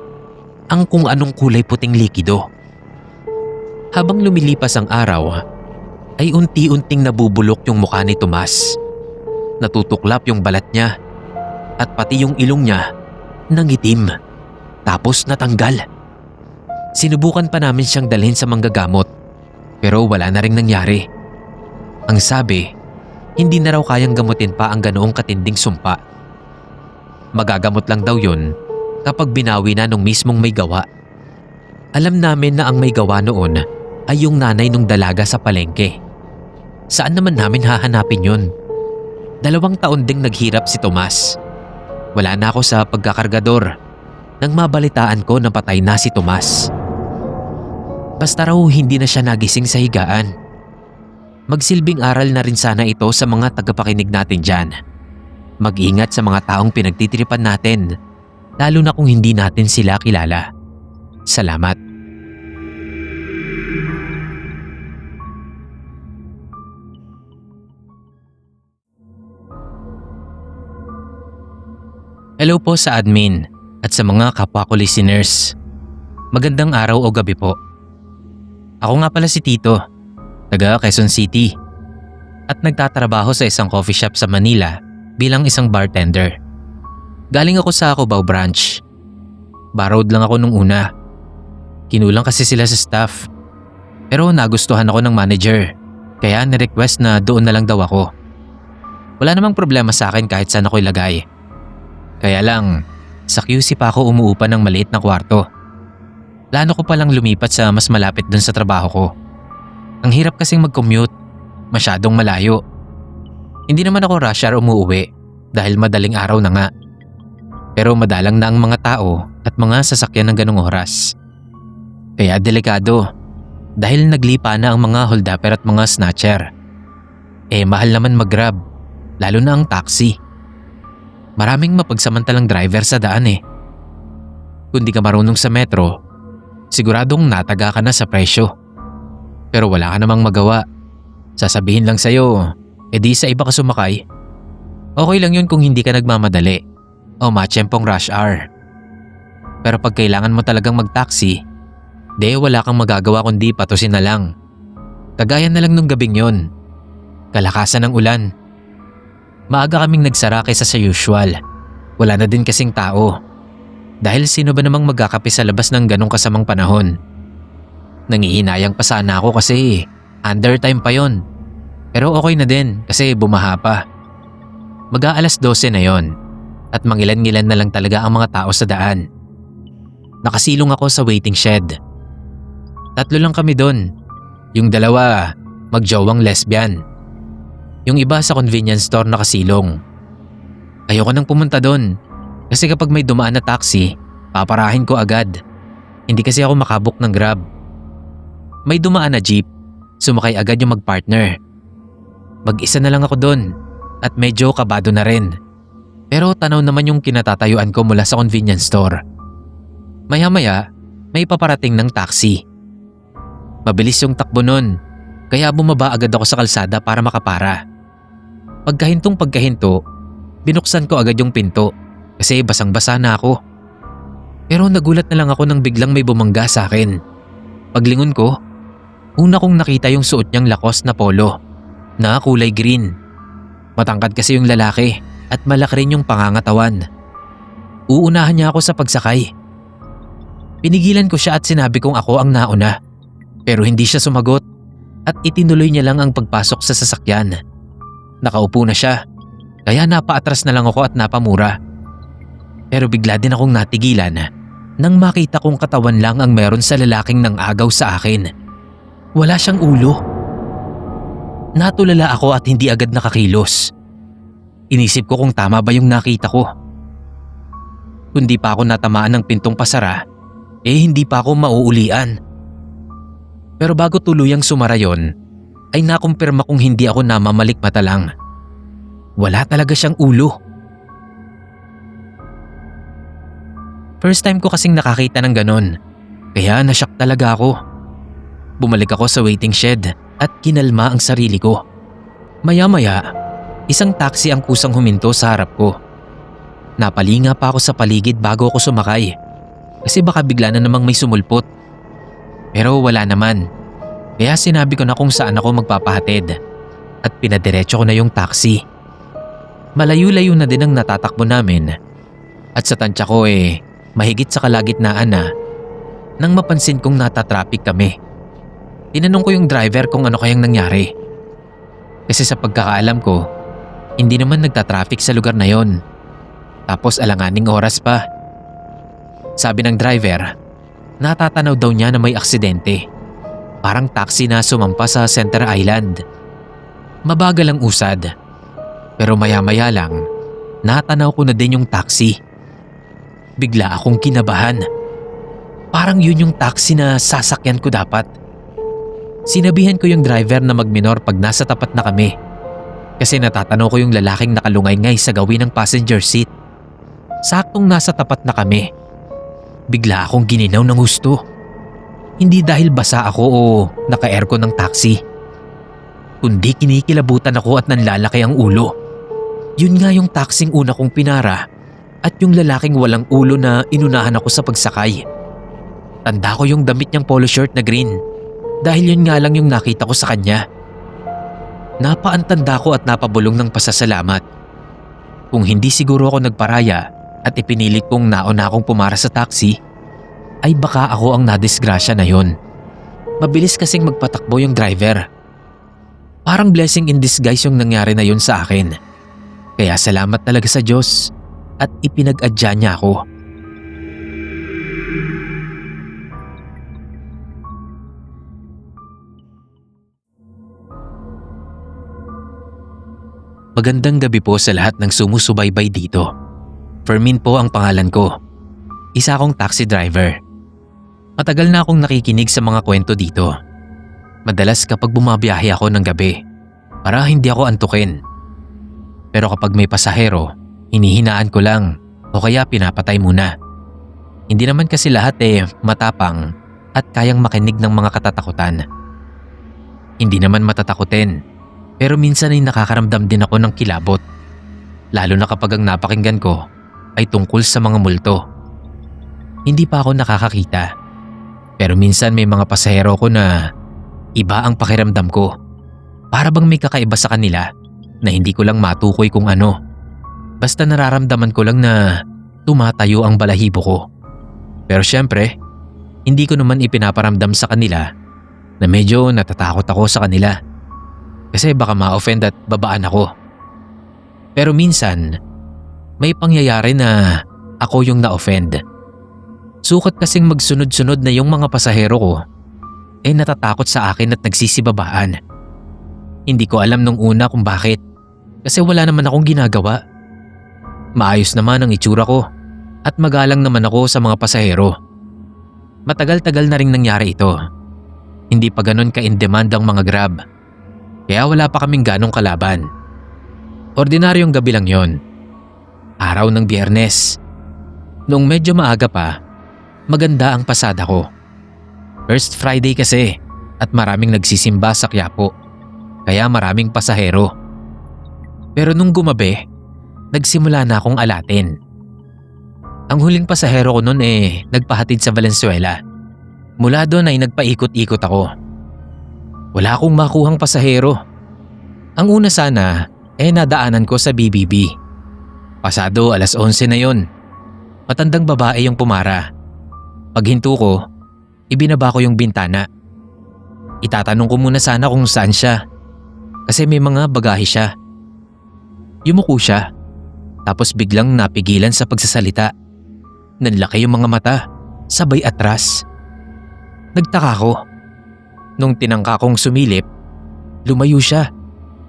ang kung anong kulay puting likido. Habang lumilipas ang araw, ay unti-unting nabubulok yung mukha ni Tomas. Natutuklap yung balat niya at pati yung ilong niya nangitim tapos natanggal. Sinubukan pa namin siyang dalhin sa manggagamot pero wala na ring nangyari. Ang sabi, hindi na raw kayang gamutin pa ang ganoong katinding sumpa. Magagamot lang daw yun kapag binawi na nung mismong may gawa. Alam namin na ang may gawa noon ay yung nanay nung dalaga sa palengke. Saan naman namin hahanapin yun? 2 taon ding naghirap si Tomas. Wala na ako sa pagkakargador nang mabalitaan ko na patay na si Tomas. Basta raw hindi na siya nagising sa higaan. Magsilbing aral na rin sana ito sa mga tagapakinig natin dyan. Mag-ingat sa mga taong pinagtitripan natin, lalo na kung hindi natin sila kilala. Salamat. Hello po sa admin at sa mga kapwa ko listeners. Magandang araw o gabi po. Ako nga pala si Tito, taga Quezon City, at nagtatrabaho sa isang coffee shop sa Manila bilang isang bartender. Galing ako sa Cubao branch. Borrowed lang ako nung una. Kinulang kasi sila sa staff. Pero nagustuhan ako ng manager, kaya nirequest na doon na lang daw ako. Wala namang problema sa akin kahit saan ako ilagay. Kaya lang, sa QC pa ako umuupa ng maliit na kwarto. Plano ko palang lumipat sa mas malapit dun sa trabaho ko. Ang hirap kasing mag-commute, masyadong malayo. Hindi naman ako rush hour umuuwi dahil madaling araw na nga. Pero madalang na ang mga tao at mga sasakyan ng ganong oras. Kaya delikado dahil naglipa na ang mga holdapper at mga snatcher. Mahal naman mag-grab, lalo na ang taxi. Maraming mapagsamantalang driver sa daan Kung di ka marunong sa metro, siguradong nataga ka na sa presyo. Pero wala ka namang magawa. Sasabihin lang sa'yo, di sa iba ka sumakay. Okay lang yun kung hindi ka nagmamadali o matsyempong rush hour. Pero pag kailangan mo talagang mag-taxi, wala kang magagawa kundi patusin na lang. Kagaya na lang nung gabing yun. Kalakasan ng ulan. Maaga kaming nagsara kaysa sa usual. Wala na din kasing tao. Dahil sino ba namang magkakape sa labas ng ganong kasamang panahon? Nangihinayang pa sana ako kasi undertime pa yon. Pero okay na din kasi bumaha pa. Mag-aalas 12 na yon at mangilan-ngilan na lang talaga ang mga tao sa daan. Nakasilong ako sa waiting shed. 3 lang kami doon. Yung 2, magjowang lesbian. Yung iba sa convenience store nakasilong. Ayoko nang pumunta doon kasi kapag may dumaan na taxi, paparahin ko agad. Hindi kasi ako makabook ng Grab. May dumaan na jeep, sumakay agad yung magpartner. Mag-isa na lang ako doon at medyo kabado na rin. Pero tanaw naman yung kinatatayuan ko mula sa convenience store. Maya-maya, may paparating ng taxi. Mabilis yung takbo nun, kaya bumaba agad ako sa kalsada para makapara. Pagkahinto, binuksan ko agad yung pinto kasi basang-basa na ako. Pero nagulat na lang ako nang biglang may bumangga sa akin. Paglingon ko, una kong nakita yung suot niyang Lacoste na polo na kulay green. Matangkad kasi yung lalaki at malaki rin yung pangangatawan. Uunahan niya ako sa pagsakay. Pinigilan ko siya at sinabi kong ako ang nauna. Pero hindi siya sumagot at itinuloy niya lang ang pagpasok sa sasakyan. Nakaupo na siya, kaya napaatras na lang ako at napamura. Pero bigla din akong natigilan nang makita kong katawan lang ang meron sa lalaking nang agaw sa akin. Wala siyang ulo. Natulala ako at hindi agad nakakilos. Inisip ko kung tama ba yung nakita ko. Kundi pa ako natamaan ng pintong pasara, hindi pa ako mauulian. Pero bago tuluyang sumara yon, ay nakumpirma kong hindi ako namamalikmata lang. Wala talaga siyang ulo. First time ko kasing nakakita ng ganon, kaya nashock talaga ako. Bumalik ako sa waiting shed at kinalma ang sarili ko. Maya-maya, isang taxi ang kusang huminto sa harap ko. Napalinga pa ako sa paligid bago ako sumakay kasi baka bigla na namang may sumulpot. Pero wala naman, kaya sinabi ko na kung saan ako magpapahatid at pinadiretso ko na yung taxi. Malayo-layo na din ang natatakbo namin at sa tansya ko mahigit sa kalagitnaan na nang mapansin kong natatraffic kami. Tinanong ko yung driver kung ano kayang nangyari. Kasi sa pagkakaalam ko, hindi naman nagtatraffic sa lugar na yon. Tapos alanganing oras pa. Sabi ng driver, natatanaw daw niya na may aksidente. Parang taxi na sumampa sa Center Island. Mabagal ang usad. Pero maya-maya lang, natanaw ko na din yung taxi. Bigla akong kinabahan. Parang yun yung taxi na sasakyan ko dapat. Sinabihan ko yung driver na magminor pag nasa tapat na kami. Kasi natatanaw ko yung lalaking nakalungay-ngay sa gawin ng passenger seat. Saktong nasa tapat na kami. Bigla akong gininaw ng gusto. Hindi dahil basa ako o naka-aircon ng taxi. Kundi kinikilabutan ako at nanlalaki ang ulo. Yun nga yung taxing una kong pinara at yung lalaking walang ulo na inunahan ako sa pagsakay. Tanda ko yung damit niyang polo shirt na green dahil yun nga lang yung nakita ko sa kanya. Napaantanda ko at napabulong ng pasasalamat. Kung hindi siguro ako nagparaya at ipinilit kong nauna akong pumara sa taxi, ay baka ako ang nadisgrasya na yon. Mabilis kasing magpatakbo yung driver. Parang blessing in disguise yung nangyari na yun sa akin. Kaya salamat talaga sa Diyos at ipinag-adya niya ako. Magandang gabi po sa lahat ng sumusubaybay dito. Fermin po ang pangalan ko. Isa akong taxi driver. Matagal na akong nakikinig sa mga kwento dito. Madalas kapag bumabiyahe ako ng gabi para hindi ako antukin. Pero kapag may pasahero, hinihinaan ko lang o kaya pinapatay muna. Hindi naman kasi lahat matapang at kayang makinig ng mga katatakutan. Hindi naman matatakutin, pero minsan ay nakakaramdam din ako ng kilabot. Lalo na kapag ang napakinggan ko ay tungkol sa mga multo. Hindi pa ako nakakakita. Pero minsan may mga pasahero ko na iba ang pakiramdam ko. Para bang may kakaiba sa kanila na hindi ko lang matukoy kung ano. Basta nararamdaman ko lang na tumatayo ang balahibo ko. Pero syempre, hindi ko naman ipinaparamdam sa kanila na medyo natatakot ako sa kanila. Kasi baka ma-offend at babaan ako. Pero minsan, may pangyayari na ako yung na-offend. Sukat kasing magsunod-sunod na yung mga pasahero ko natatakot sa akin at nagsisibabaan. Hindi ko alam nung una kung bakit kasi wala naman akong ginagawa. Maayos naman ang itsura ko at magalang naman ako sa mga pasahero. Matagal-tagal na ring nangyari ito. Hindi pa ganon ka-in-demand ang mga Grab. Kaya wala pa kaming ganong kalaban. Ordinaryong gabi lang yon. Araw ng Biyernes. Noong medyo maaga pa, maganda ang pasada ko. First Friday kasi at maraming nagsisimba sa Quiapo, kaya maraming pasahero. Pero nung gumabi, nagsimula na akong alatin. Ang huling pasahero ko noon nagpahatid sa Valenzuela. Mula doon ay nagpaikot-ikot ako. Wala akong makuhang pasahero. Ang una sana nadaanan ko sa BBB. Pasado 11:00 na yon. Matandang babae yung pumara. Paghinto ko, ibinaba ko yung bintana. Itatanong ko muna sana kung saan siya kasi may mga bagahe siya. Yumuko siya tapos biglang napigilan sa pagsasalita. Nanlaki yung mga mata, sabay atras. Nagtaka ko. Nung tinangka kong sumilip, lumayo siya.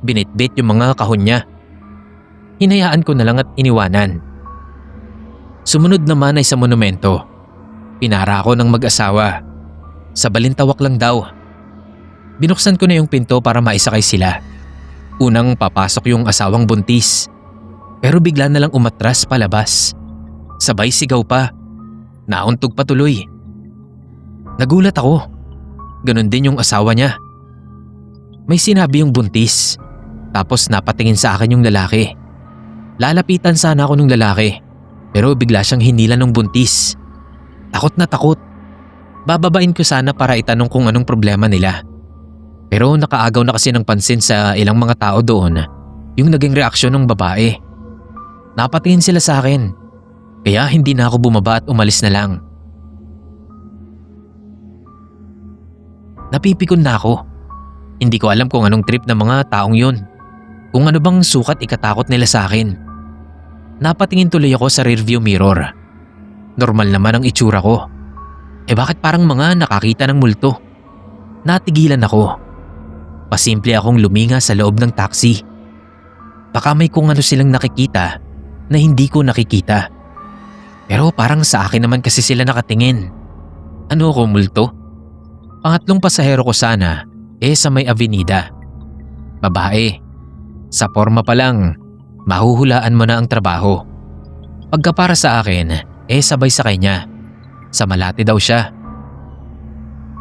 Binitbit yung mga kahon niya. Hinayaan ko na lang at iniwanan. Sumunod naman ay sa monumento. Pinara ako ng mag-asawa. Sa balintawak lang daw. Binuksan ko na yung pinto para maisakay sila. Unang papasok yung asawang buntis. Pero bigla na lang umatras palabas. Sabay sigaw pa. Nauntog pa tuloy. Nagulat ako. Ganon din yung asawa niya. May sinabi yung buntis. Tapos napatingin sa akin yung lalaki. Lalapitan sana ako ng lalaki. Pero bigla siyang hinila ng buntis. Takot na takot. Bababain ko sana para itanong kung anong problema nila. Pero nakaagaw na kasi ng pansin sa ilang mga tao doon yung naging reaksyon ng babae. Napatingin sila sa akin. Kaya hindi na ako bumaba at umalis na lang. Napipikon na ako. Hindi ko alam kung anong trip ng mga taong yun. Kung ano bang sukat ikatakot nila sa akin. Napatingin tuloy ako sa rearview mirror. Normal naman ang itsura ko. Bakit parang mga nakakita ng multo? Natigilan ako. Pasimple akong luminga sa loob ng taxi. Baka may kung ano silang nakikita na hindi ko nakikita. Pero parang sa akin naman kasi sila nakatingin. Ano ako, multo? Pangatlong pasahero ko sana sa may avenida. Babae. Sa forma pa lang, mahuhulaan mo na ang trabaho. Pagka para sa akin, sabay sa kanya. Sa Malate daw siya.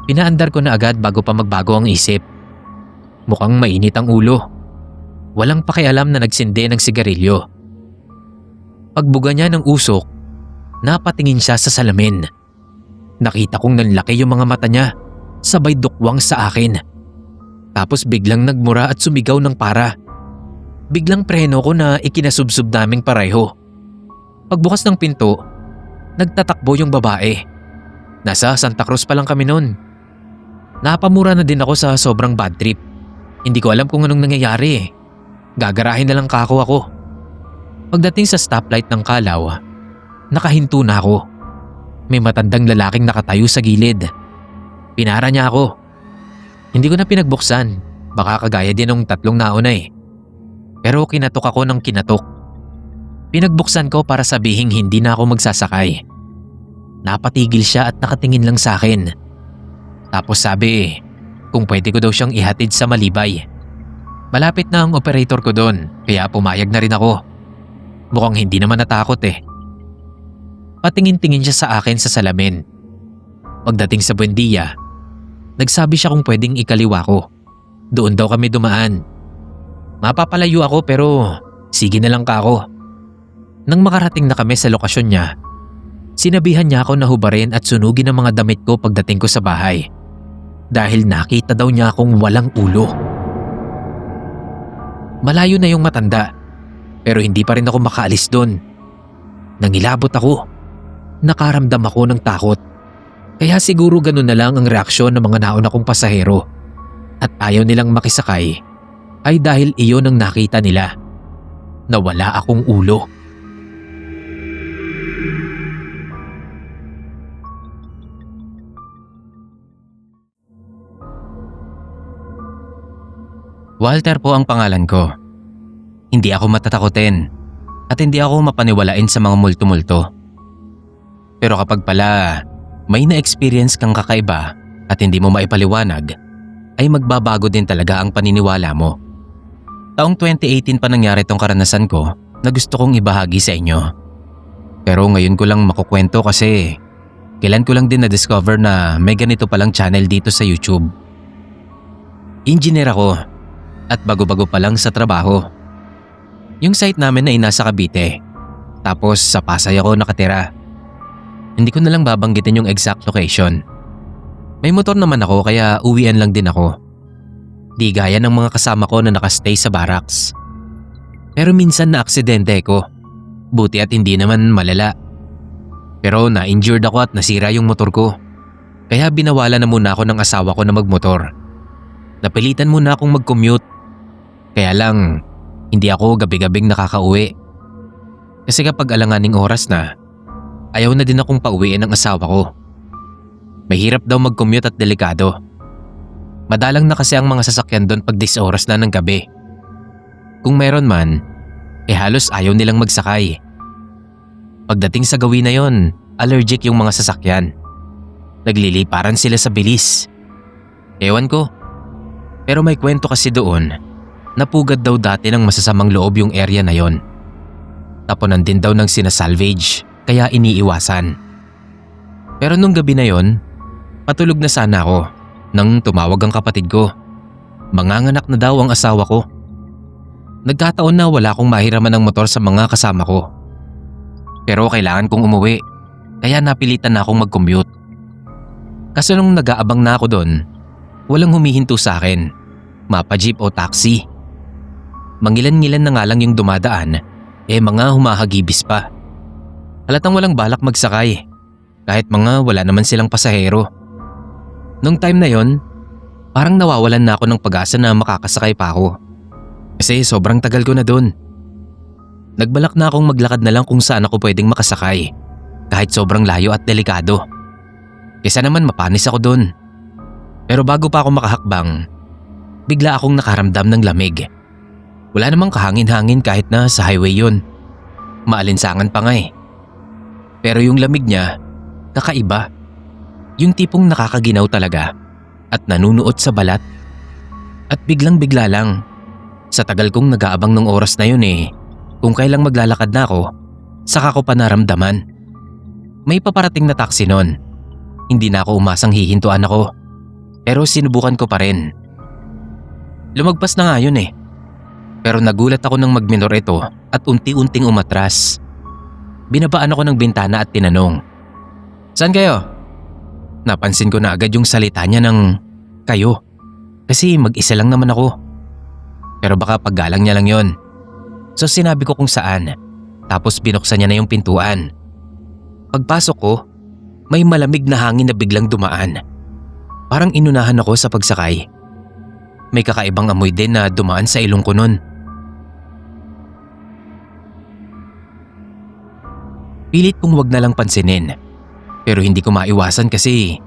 Pinaandar ko na agad bago pa magbago ang isip. Mukhang mainit ang ulo. Walang pakialam na nagsindi ng sigarilyo. Pagbuga niya ng usok, napatingin siya sa salamin. Nakita kong nanlaki yung mga mata niya, sabay dukwang sa akin. Tapos biglang nagmura at sumigaw ng para. Biglang preno ko na ikinasubsob naming pareho. Pagbukas ng pinto, nagtatakbo yung babae. Nasa Santa Cruz pa lang kami noon. Napamura na din ako sa sobrang bad trip. Hindi ko alam kung anong nangyayari. Gagarahin na lang kako ako. Pagdating sa stoplight ng Kalaw, nakahinto na ako. May matandang lalaking nakatayo sa gilid. Pinara niya ako. Hindi ko na pinagbuksan. Baka kagaya din ng tatlong nauna Pero kinatok ako ng kinatok. Pinagbuksan ko para sabihing hindi na ako magsasakay. Napatigil siya at nakatingin lang sa akin. Tapos sabi kung pwede ko daw siyang ihatid sa Malibay. Malapit na ang operator ko doon kaya pumayag na rin ako. Mukhang hindi naman natakot Patingin-tingin siya sa akin sa salamin. Pagdating sa Buendia, nagsabi siya kung pwedeng ikaliwa ko. Doon daw kami dumaan. Mapapalayo ako pero sige na lang kako. Nang makarating na kami sa lokasyon niya, sinabihan niya ako na hubarin at sunugin ang mga damit ko pagdating ko sa bahay. Dahil nakita daw niya akong walang ulo. Malayo na yung matanda pero hindi pa rin ako makaalis doon. Nangilabot ako. Nakaramdam ako ng takot. Kaya siguro ganun na lang ang reaksyon ng mga nauna kong pasahero. At ayaw nilang makisakay ay dahil iyon ang nakita nila. Na wala akong ulo. Walter po ang pangalan ko. Hindi ako matatakotin at hindi ako mapaniwalain sa mga multo-multo. Pero kapag pala may na-experience kang kakaiba at hindi mo maipaliwanag, ay magbabago din talaga ang paniniwala mo. Taong 2018 pa nangyari tong karanasan ko na gusto kong ibahagi sa inyo. Pero ngayon ko lang makukwento kasi kailan ko lang din na-discover na may ganito palang channel dito sa YouTube. Engineer ako at bago-bago pa lang sa trabaho. Yung site namin ay nasa Cavite, tapos sa Pasay ako nakatira. Hindi ko na lang babanggitin yung exact location. May motor naman ako kaya uwian lang din ako. Di gaya ng mga kasama ko na nakastay sa barracks. Pero minsan na aksidente ko. Buti at hindi naman malala. Pero na-injured ako at nasira yung motor ko. Kaya binawala na muna ako ng asawa ko na magmotor. Napilitan muna akong mag-commute. Kaya lang, hindi ako gabi-gabing nakakauwi. Kasi kapag alanganing oras na, ayaw na din akong pauwiin ng asawa ko. Mahirap daw mag-commute at delikado. Madalang na kasi ang mga sasakyan doon pag 10 oras na ng gabi. Kung meron man, halos ayaw nilang magsakay. Pagdating sa gawin na yon, allergic yung mga sasakyan. Nagliliparan sila sa bilis. Ewan ko. Pero may kwento kasi doon, napugad daw dati ng masasamang loob yung area na yon. Tapunan din daw ng sinasalvage, kaya iniiwasan. Pero nung gabi na yon, patulog na sana ako nang tumawag ang kapatid ko. Manganganak na daw ang asawa ko. Nagkataon na wala akong mahiraman ng motor sa mga kasama ko. Pero kailangan kong umuwi, kaya napilitan na akong mag-commute. Kaso nung nag-aabang na ako doon, walang humihinto sa akin, mapa-jeep o taxi. Mangilan-ngilan na nga lang yung dumadaan, mga humahagibis pa. Halatang walang balak magsakay, kahit mga wala naman silang pasahero. Nung time na yon, parang nawawalan na ako ng pag-asa na makakasakay pa ako. Kasi sobrang tagal ko na doon. Nagbalak na akong maglakad na lang kung saan ako pwedeng makasakay, kahit sobrang layo at delikado. Kesa naman mapanis ako doon. Pero bago pa ako makahakbang, bigla akong nakaramdam ng lamig. Wala namang kahangin-hangin kahit na sa highway yon. Maalinsangan pa nga eh. Pero yung lamig niya, kakaiba. Yung tipong nakakaginaw talaga at nanunuot sa balat. At biglang-bigla lang, sa tagal kong nag-aabang ng oras na yun kung kailang maglalakad na ako, saka ko pa naramdaman. May paparating na taxi nun. Hindi na ako umasang hihintuan ako. Pero sinubukan ko pa rin. Lumagpas na nga yun Pero nagulat ako nang magminor ito at unti-unting umatras. Binabaan ako ng bintana at tinanong, "Saan kayo?" Napansin ko na agad yung salita niya ng kayo. Kasi mag-isa lang naman ako. Pero baka paggalang niya lang yon. So sinabi ko kung saan. Tapos binuksan niya na yung pintuan. Pagpasok ko, may malamig na hangin na biglang dumaan. Parang inunahan ako sa pagsakay. May kakaibang amoy din na dumaan sa ilong ko nun. Pilit kong wag na lang pansinin. Pero hindi ko maiwasan kasi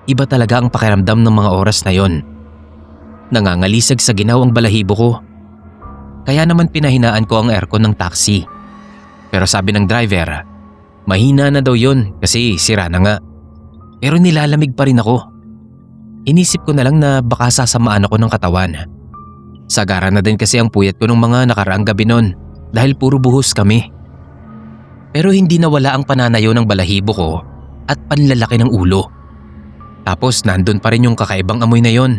iba talaga ang pakiramdam ng mga oras na yon. Nangangalisag sa ginaw ang balahibo ko. Kaya naman pinahinaan ko ang aircon ng taxi. Pero sabi ng driver, mahina na daw yon kasi sira na nga. Pero nilalamig pa rin ako. Inisip ko na lang na baka sasamaan ako ng katawan. Sagara na din kasi ang puyat ko ng mga nakaraang gabi nun dahil puro buhos kami. Pero hindi nawala ang pananayo ng balahibo ko at panlalaki ng ulo. Tapos nandun pa rin yung kakaibang amoy na yon.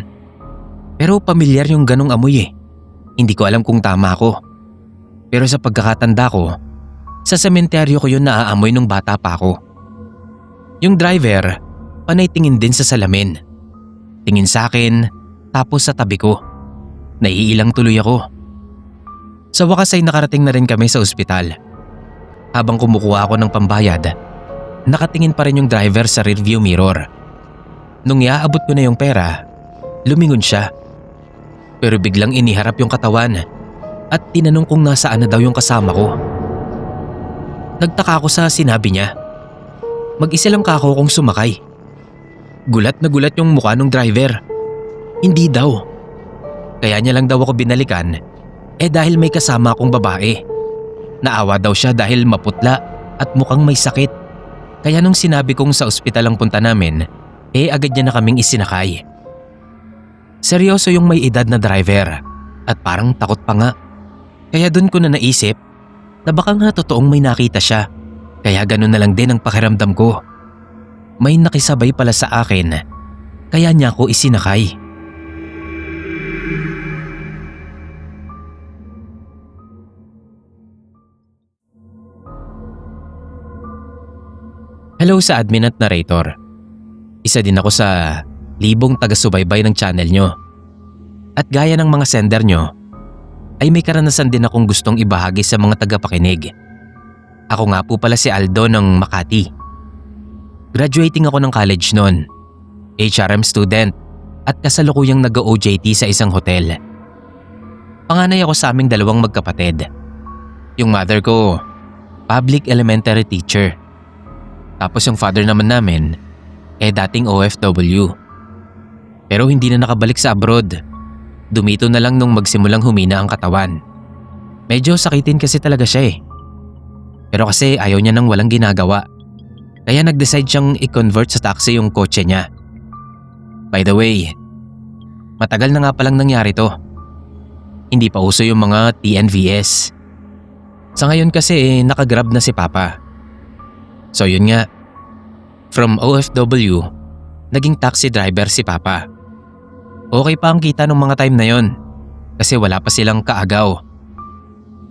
Pero pamilyar yung ganong amoy Hindi ko alam kung tama ako. Pero sa pagkakatanda ko, sa sementeryo ko yun naaamoy nung bata pa ako. Yung driver, panay tingin din sa salamin. Tingin sa akin, tapos sa tabi ko. Naiilang tuloy ako. Sa wakas ay nakarating na rin kami sa ospital. Habang kumukuha ako ng pambayad, nakatingin pa rin yung driver sa rearview mirror. Nung iaabot ko na yung pera, lumingon siya. Pero biglang iniharap yung katawan at tinanong kung nasaan na daw yung kasama ko. Nagtaka ako sa sinabi niya. Mag-isa lang ka ako kung sumakay. Gulat na gulat yung mukha ng driver. Hindi daw. Kaya niya lang daw ako binalikan dahil may kasama akong babae. Naawa daw siya dahil maputla at mukhang may sakit. Kaya nung sinabi kong sa ospital ang punta namin, agad niya na kaming isinakay. Seryoso yung may edad na driver at parang takot pa nga. Kaya dun ko na naisip na baka nga totoong may nakita siya. Kaya ganun na lang din ang pakiramdam ko. May nakisabay pala sa akin, kaya niya ako isinakay. Hello sa admin at narrator. Isa din ako sa libong taga-subaybay ng channel nyo. At gaya ng mga sender nyo, ay may karanasan din akong gustong ibahagi sa mga tagapakinig. Ako nga po pala si Aldo ng Makati. Graduating ako ng college noon, HRM student at kasalukuyang nag-OJT sa isang hotel. Panganay ako sa aming dalawang magkapatid. Yung mother ko, public elementary teacher. Tapos yung father naman namin, dating OFW. Pero hindi na nakabalik sa abroad. Dumito na lang nung magsimulang humina ang katawan. Medyo sakitin kasi talaga siya Pero kasi ayaw niya nang walang ginagawa. Kaya nag-decide siyang i-convert sa taxi yung kotse niya. By the way, matagal na nga palang nangyari to. Hindi pa uso yung mga TNVS. Sa ngayon kasi nakagrab na si Papa. So yun nga, from OFW, naging taxi driver si Papa. Okay pa ang kita nung mga time na yon kasi wala pa silang kaagaw.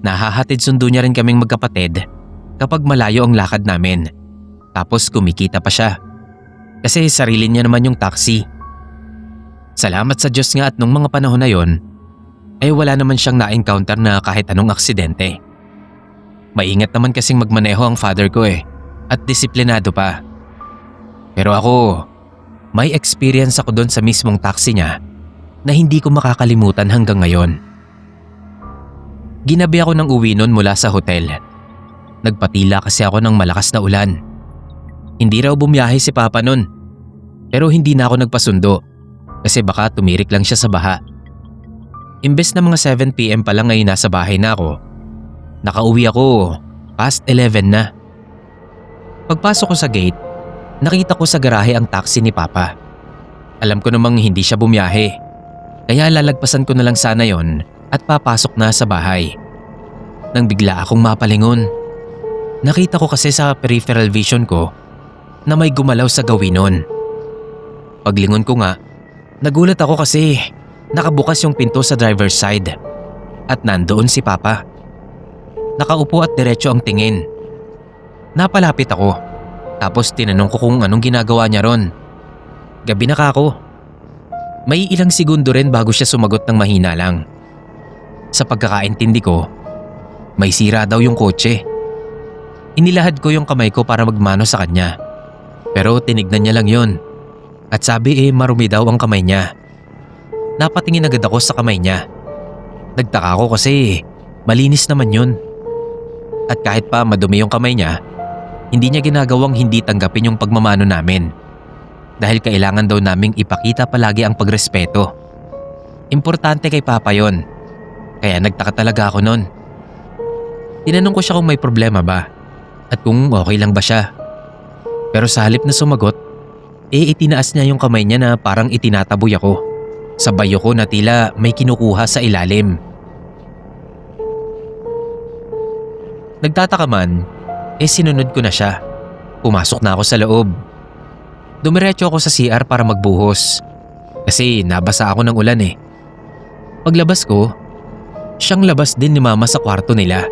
Nahahatid sundo niya rin kaming magkapatid kapag malayo ang lakad namin. Tapos kumikita pa siya kasi sarili niya naman yung taxi. Salamat sa Diyos nga at nung mga panahon na yon ay wala naman siyang na-encounter na kahit anong aksidente. Maingat naman kasing magmaneho ang father ko at disiplinado pa. Pero ako, may experience ako doon sa mismong taxi niya na hindi ko makakalimutan hanggang ngayon. Ginabi ako ng uwi noon mula sa hotel. Nagpatila kasi ako ng malakas na ulan. Hindi raw bumiyahe si Papa noon, pero hindi na ako nagpasundo kasi baka tumirik lang siya sa baha. Imbes na mga 7 PM pa lang ay nasa bahay na ako, nakauwi ako past 11 na. Pagpasok ko sa gate, nakita ko sa garahe ang taxi ni Papa. Alam ko namang hindi siya bumiyahe, kaya lalagpasan ko na lang sana yon at papasok na sa bahay. Nang bigla akong mapalingon. Nakita ko kasi sa peripheral vision ko na may gumalaw sa gawin nun. Paglingon ko nga, nagulat ako kasi nakabukas yung pinto sa driver's side at nandoon si Papa. Nakaupo at diretso ang tingin. Napalapit ako, tapos tinanong ko kung anong ginagawa niya ron. Gabi na kako. May ilang segundo rin bago siya sumagot ng mahina lang. Sa pagkakaintindi ko, may sira daw yung kotse. Inilahad ko yung kamay ko para magmano sa kanya. Pero tinignan niya lang yon. At sabi marumi daw ang kamay niya. Napatingin agad ako sa kamay niya. Nagtaka ako kasi malinis naman yun. At kahit pa madumi yung kamay niya, hindi niya ginagawang hindi tanggapin yung pagmamano namin. Dahil kailangan daw naming ipakita palagi ang pagrespeto. Importante kay Papa yon. Kaya nagtaka talaga ako nun. Tinanong ko siya kung may problema ba at kung okay lang ba siya. Pero sa halip na sumagot, itinaas niya yung kamay niya na parang itinataboy ako. Sa bayo ko na tila may kinukuha sa ilalim. Nagtataka man, sinunod ko na siya. Pumasok na ako sa loob. Dumiretso ako sa CR para magbuhos. Kasi nabasa ako ng ulan Paglabas ko, siyang labas din ni Mama sa kwarto nila.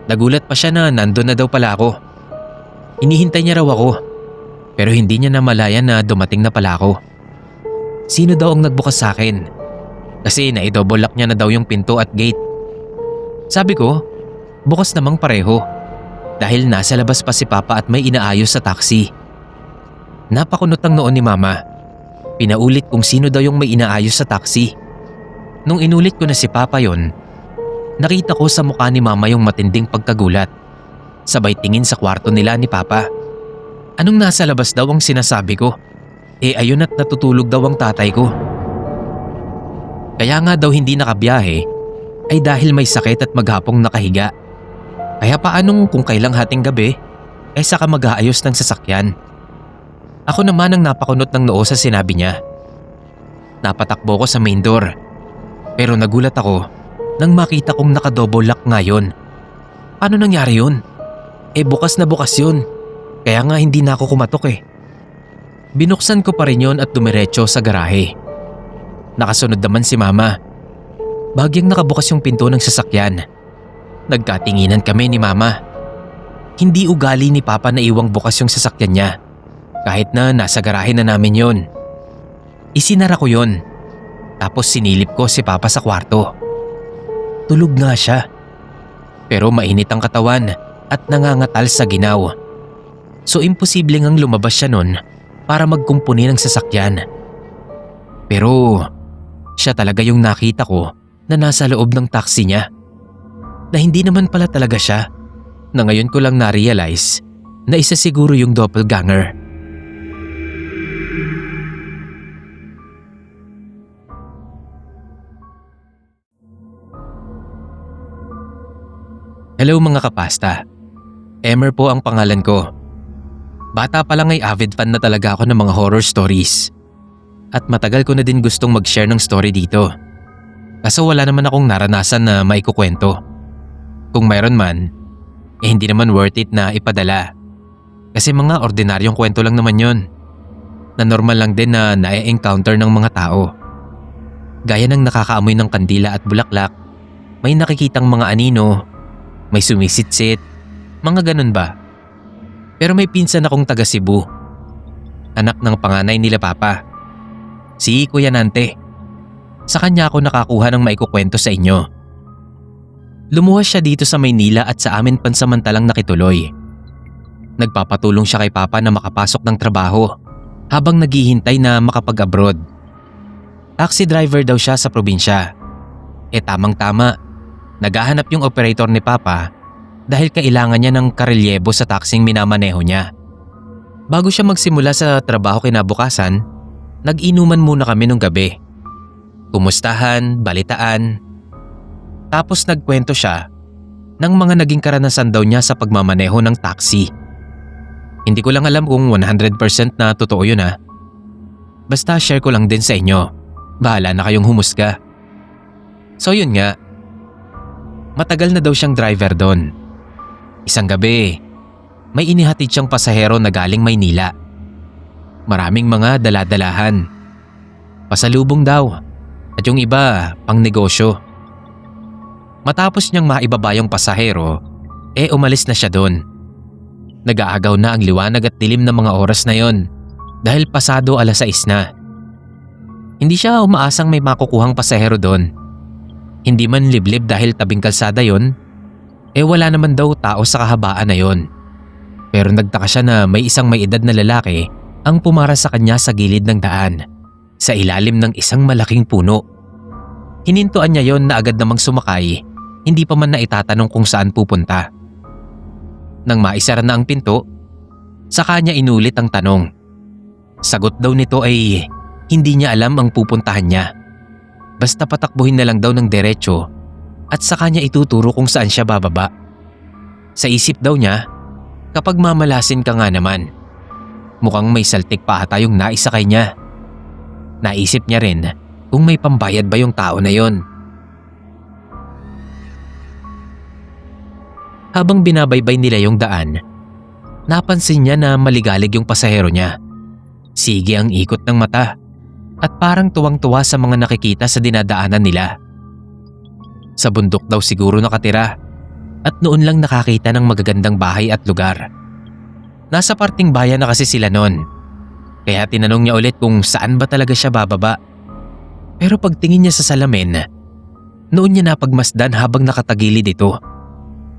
Nagulat pa siya na nandun na daw pala ako. Hinihintay niya raw ako, pero hindi niya namalayan na dumating na pala ako. Sino daw ang nagbukas sa akin? Kasi na-double lock niya na daw yung pinto at gate. Sabi ko, bukas namang pareho. Dahil nasa labas pa si Papa at may inaayos sa taxi. Napakunot ang noon ni Mama. Pinaulit kung sino daw yung may inaayos sa taxi. Nung inulit ko na si Papa yon, nakita ko sa mukha ni Mama yung matinding pagkagulat. Sabay tingin sa kwarto nila ni Papa. Anong nasa labas daw ang sinasabi ko? Ayun at natutulog daw ang tatay ko. Kaya nga daw hindi nakabiyahe ay dahil may sakit at maghapong nakahiga. Kaya paanong kung kailang hating gabi saka mag-aayos ng sasakyan? Ako naman ang napakunot ng noo sa sinabi niya. Napatakbo ko sa main door. Pero nagulat ako nang makita kong nakadouble lock nga yun. Paano nangyari yun? Bukas na bukas yun. Kaya nga hindi na ako kumatok eh. Binuksan ko pa rin yun at dumiretso sa garahe. Nakasunod naman si Mama. Bagyang nakabukas yung pinto ng sasakyan. Nagkatinginan kami ni Mama. Hindi ugali ni Papa na iwang bukas yung sasakyan niya. Kahit na nasa garahe na namin yun. Isinara ko yun. Tapos sinilip ko si Papa sa kwarto. Tulog nga siya. Pero mainit ang katawan at nangangatal sa ginaw. So imposible ngang lumabas siya nun para magkumpuni ng sasakyan. Pero siya talaga yung nakita ko na nasa loob ng taxi niya. Na hindi naman pala talaga siya. Na ngayon ko lang na-realize na isa siguro yung doppelganger. Hello mga kapasta. Emer po ang pangalan ko. Bata pa lang ay avid fan na talaga ako ng mga horror stories. At matagal ko na din gustong mag-share ng story dito. Kaso wala naman akong naranasan na maikukwento. Kung mayroon man, hindi naman worth it na ipadala. Kasi mga ordinaryong kwento lang naman yun. Na normal lang din na na-encounter ng mga tao. Gaya ng nakakaamoy ng kandila at bulaklak, may nakikitang mga anino, may sumisitsit, mga ganun ba. Pero may pinsan akong taga Cebu. Anak ng panganay nila Papa. Si Kuya Nante. Sa kanya ako nakakuha ng maikukwento sa inyo. Lumuwas siya dito sa Maynila at sa amin pansamantalang nakituloy. Nagpapatulong siya kay Papa na makapasok ng trabaho habang naghihintay na makapag-abroad. Taxi driver daw siya sa probinsya. Tamang-tama, naghahanap yung operator ni Papa dahil kailangan niya ng karelyebo sa taxing minamaneho niya. Bago siya magsimula sa trabaho kinabukasan, nag-inuman muna kami nung gabi. Kumustahan, balitaan. Tapos nagkwento siya ng mga naging karanasan daw niya sa pagmamaneho ng taxi. Hindi ko lang alam kung 100% na totoo yun ha. Basta share ko lang din sa inyo. Bahala na kayong humusga. So yun nga. Matagal na daw siyang driver doon. Isang gabi, may inihatid siyang pasahero na galing Maynila. Maraming mga daladalahan. Pasalubong daw. At yung iba, pang negosyo. Matapos niyang maibaba yung pasahero, umalis na siya doon. Nag-aagaw na ang liwanag at dilim ng mga oras na yon dahil pasado 6:00 na. Hindi siya umaasang may makukuhang pasahero doon. Hindi man liblib dahil tabing kalsada yon, wala naman daw tao sa kahabaan na yon. Pero nagtaka siya na may isang may edad na lalaki ang pumara sa kanya sa gilid ng daan, sa ilalim ng isang malaking puno. Hinintuan niya yon na agad namang sumakay, hindi pa man na itatanong kung saan pupunta. Nang maisara na ang pinto, saka niya inulit ang tanong. Sagot daw nito ay hindi niya alam ang pupuntahan niya. Basta patakbuhin na lang daw ng diretso at saka niya ituturo kung saan siya bababa. Sa isip daw niya, kapag mamalasin ka nga naman, mukhang may saltik pa ata yung naisakay niya. Naisip niya rin kung may pambayad ba yung tao na yon. Habang binabaybay nila yung daan, napansin niya na maligalig yung pasahero niya. Sige ang ikot ng mata at parang tuwang-tuwa sa mga nakikita sa dinadaanan nila. Sa bundok daw siguro nakatira at noon lang nakakita ng magagandang bahay at lugar. Nasa parting bayan na kasi sila noon. Kaya tinanong niya ulit kung saan ba talaga siya bababa. Pero pagtingin niya sa salamin, noon niya napagmasdan habang nakatagilid ito.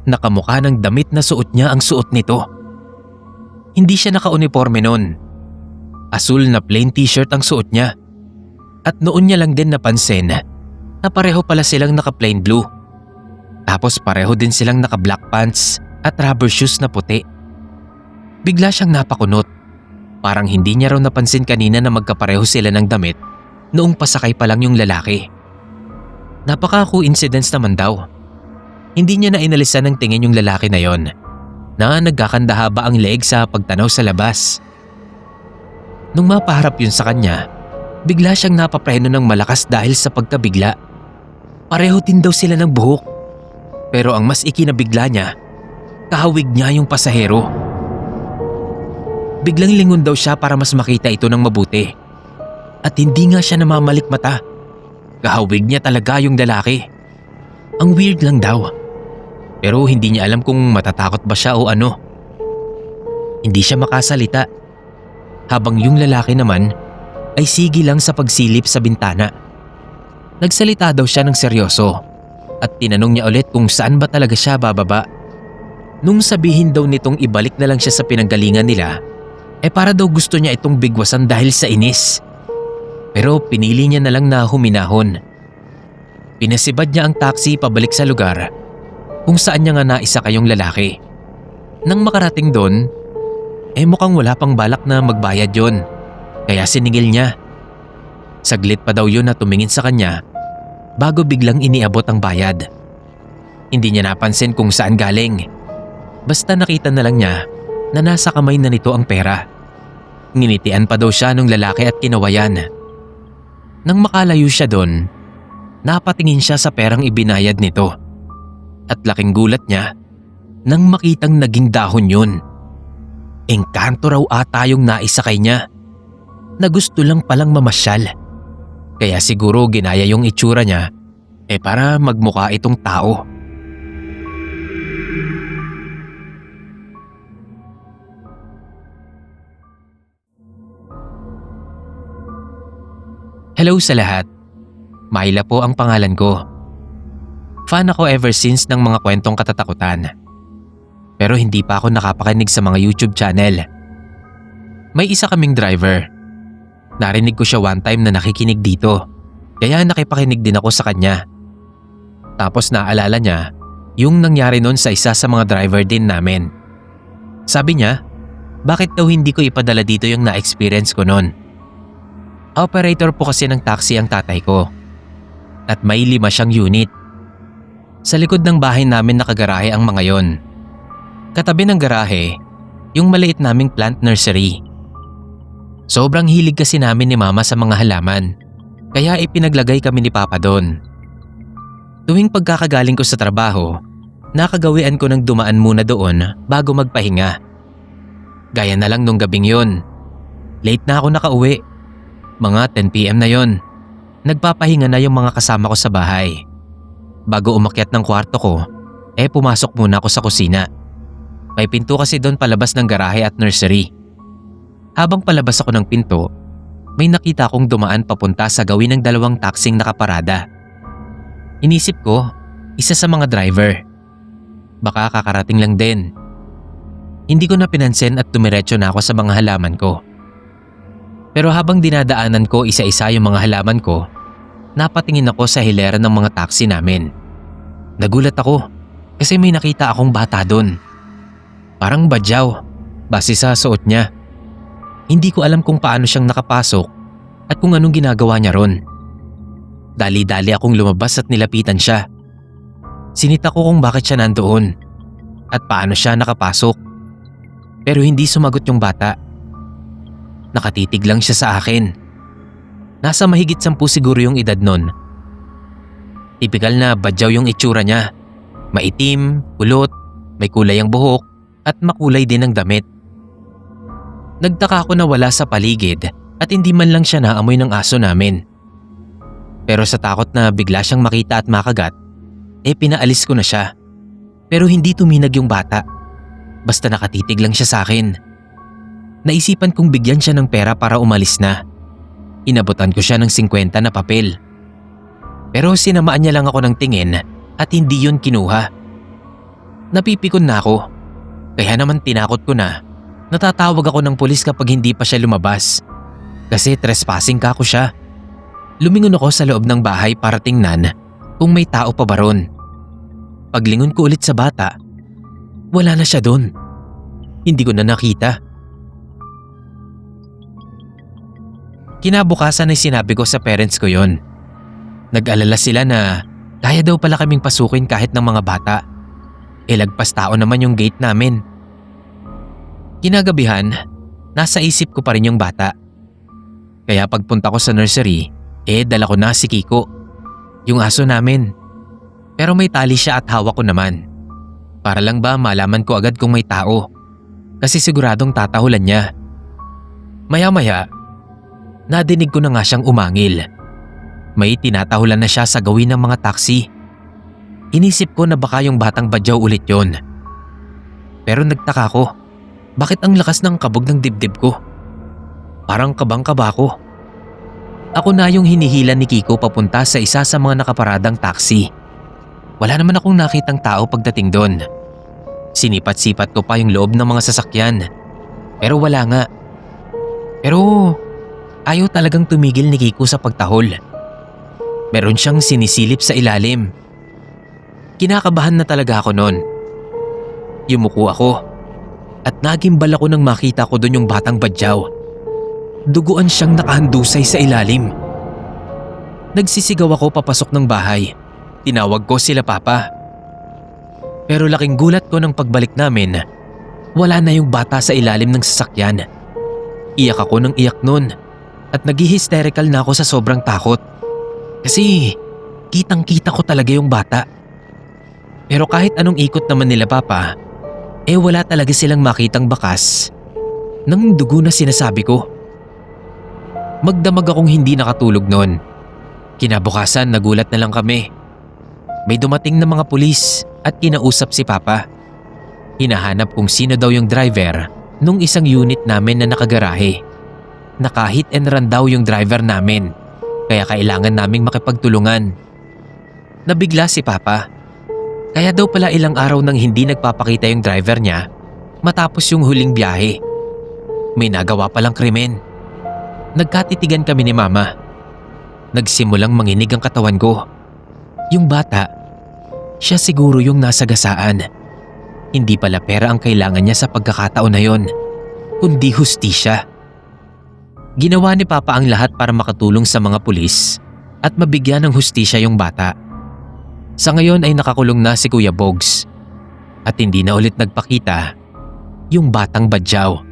Nakamukha ng damit na suot niya ang suot nito. Hindi siya naka-uniforme noon. Asul na plain t-shirt ang suot niya. At noon niya lang din napansin na pareho pala silang naka-plain blue. Tapos pareho din silang naka-black pants at rubber shoes na puti. Bigla siyang napakunot. Parang hindi niya raw napansin kanina na magkapareho sila ng damit noong pasakay pa lang yung lalaki. Napaka-coincidence naman daw. Hindi niya na inalisan ng tingin yung lalaki na yon, na nagkakandahaba ang leeg sa pagtanaw sa labas. Nung mapaharap yun sa kanya, bigla siyang napapreno ng malakas dahil sa pagkabigla. Pareho din daw sila ng buhok. Pero ang mas ikinabigla niya, Kahawig niya yung pasahero. Biglang lingon daw siya para mas makita ito ng mabuti. At hindi nga siya namamalik mata. Kahawig niya talaga yung lalaki. Ang weird lang daw. Pero hindi niya alam kung matatakot ba siya o ano. Hindi siya makasalita. Habang yung lalaki naman ay sige lang sa pagsilip sa bintana. Nagsalita daw siya ng seryoso at tinanong niya ulit kung saan ba talaga siya bababa. Nung sabihin daw nitong ibalik na lang siya sa pinanggalingan nila, para daw gusto niya itong bigwasan dahil sa inis. Pero pinili niya na lang na huminahon. Pinasibad niya ang taxi pabalik sa lugar kung saan niya nga naisa kayong lalaki. Nang makarating doon, mukhang wala pang balak na magbayad yon. Kaya siningil niya. Saglit pa daw yun na tumingin sa kanya bago biglang iniabot ang bayad. Hindi niya napansin kung saan galing. Basta nakita na lang niya na nasa kamay na nito ang pera. Nginitian pa daw siya nung lalaki at kinawayan. Nang makalayo siya doon, napatingin siya sa perang ibinayad nito. At laking gulat niya nang makitang naging dahon yun. Engkanto raw ata yung naisakay niya na gusto lang palang mamasyal. Kaya siguro ginaya yung itsura niya para magmukha itong tao. Hello sa lahat. Myla po ang pangalan ko. Fan ako ever since ng mga kwentong katatakutan. Pero hindi pa ako nakapakinig sa mga YouTube channel. May isa kaming driver. Narinig ko siya one time na nakikinig dito. Kaya nakipakinig din ako sa kanya. Tapos naalala niya yung nangyari noon sa isa sa mga driver din namin. Sabi niya, bakit daw hindi ko ipadala dito yung na-experience ko noon? Operator po kasi ng taxi ang tatay ko. At may 5 siyang unit. Sa likod ng bahay namin nakagarahe ang mga yon. Katabi ng garahe, yung maliit naming plant nursery. Sobrang hilig kasi namin ni mama sa mga halaman. Kaya ipinaglagay kami ni papa doon. Tuwing pagkakagaling ko sa trabaho, nakagawian ko ng dumaan muna doon bago magpahinga. Gaya na lang nung gabing yon. Late na ako nakauwi. Mga 10 PM na yon. Nagpapahinga na yung mga kasama ko sa bahay. Bago umakyat ng kwarto ko, pumasok muna ako sa kusina. May pinto kasi doon palabas ng garahe at nursery. Habang palabas ako ng pinto, may nakita akong dumaan papunta sa gawin ng 2 taksing nakaparada. Inisip ko, isa sa mga driver. Baka kakarating lang din. Hindi ko na pinansin at dumiretso na ako sa mga halaman ko. Pero habang dinadaanan ko isa-isa yung mga halaman ko, napatingin ako sa hilera ng mga taxi namin. Nagulat ako kasi may nakita akong bata doon. Parang badyaw, base sa suot niya. Hindi ko alam kung paano siyang nakapasok at kung anong ginagawa niya ron. Dali-dali akong lumabas at nilapitan siya. Sinita ko kung bakit siya nandoon at paano siya nakapasok. Pero hindi sumagot yung bata. Nakatitig lang siya sa akin. Nasa mahigit 10 siguro yung edad nun. Tipikal na badyaw yung itsura niya. Maitim, kulot, may kulay ang buhok at makulay din ang damit. Nagtaka ako na wala sa paligid at hindi man lang siya naamoy ng aso namin. Pero sa takot na bigla siyang makita at makagat, pinaalis ko na siya. Pero hindi tuminag yung bata. Basta nakatitig lang siya sa akin. Naisipan kong bigyan siya ng pera para umalis na. Inabutan ko siya ng 50 na papel. Pero sinamaan niya lang ako ng tingin at hindi yun kinuha. Napipikon na ako. Kaya naman tinakot ko na. Natatawag ako ng pulis kapag hindi pa siya lumabas. Kasi trespassing ka ako siya. Lumingon ako sa loob ng bahay para tingnan kung may tao pa ba ron. Paglingon ko ulit sa bata, wala na siya doon. Hindi ko na nakita. Kinabukasan ay sinabi ko sa parents ko yon. Nag-alala sila na kaya daw pala kaming pasukin kahit ng mga bata. Lagpas tao naman yung gate namin. Kinagabihan, nasa isip ko pa rin yung bata. Kaya pagpunta ko sa nursery, dala ko na si Kiko, yung aso namin. Pero may tali siya at hawak ko naman. Para lang ba malaman ko agad kung may tao. Kasi siguradong tatahulan niya. Maya-maya, nadinig ko na nga siyang umangil. May tinatahulan na siya sa gawin ng mga taxi. Inisip ko na baka yung batang badyaw ulit yon. Pero nagtaka ko, bakit ang lakas ng kabog ng dibdib ko? Parang kabang-kaba ko. Ako na yung hinihila ni Kiko papunta sa isa sa mga nakaparadang taxi. Wala naman akong nakitang tao pagdating doon. Sinipat-sipat ko pa yung loob ng mga sasakyan. Pero wala nga. Pero ayaw talagang tumigil ni Kiko sa pagtahol. Meron siyang sinisilip sa ilalim. Kinakabahan na talaga ako noon. Yumuko ako at nagimbal ako nang makita ko doon yung batang badyaw. Duguan siyang nakahandusay sa ilalim. Nagsisigaw ako papasok ng bahay. Tinawag ko sila papa. Pero laking gulat ko nang pagbalik namin, wala na yung bata sa ilalim ng sasakyan. Iyak ako ng iyak nun at nag-hysterical na ako sa sobrang takot. Kasi kitang-kita ko talaga yung bata. Pero kahit anong ikot naman nila papa, wala talaga silang makitang bakas ng dugo na sinasabi ko. Magdamag akong hindi nakatulog noon. Kinabukasan nagulat na lang kami. May dumating na mga pulis at kinausap si papa. Hinahanap kung sino daw yung driver nung isang unit namin na nakagarahe. Naka-hit and run daw yung driver namin, kaya kailangan naming makipagtulungan. Nabigla si papa. Kaya daw pala ilang araw nang hindi nagpapakita yung driver niya matapos yung huling biyahe. May nagawa palang krimen. Nagkatitigan kami ni mama. Nagsimulang manginig ang katawan ko. Yung bata, siya siguro yung nasagasaan. Hindi pala pera ang kailangan niya sa pagkakataon na yon, kundi hustisya. Ginawa ni papa ang lahat para makatulong sa mga pulis at mabigyan ng hustisya yung bata. Sa ngayon ay nakakulong na si Kuya Bogs at hindi na ulit nagpakita yung batang badyaw.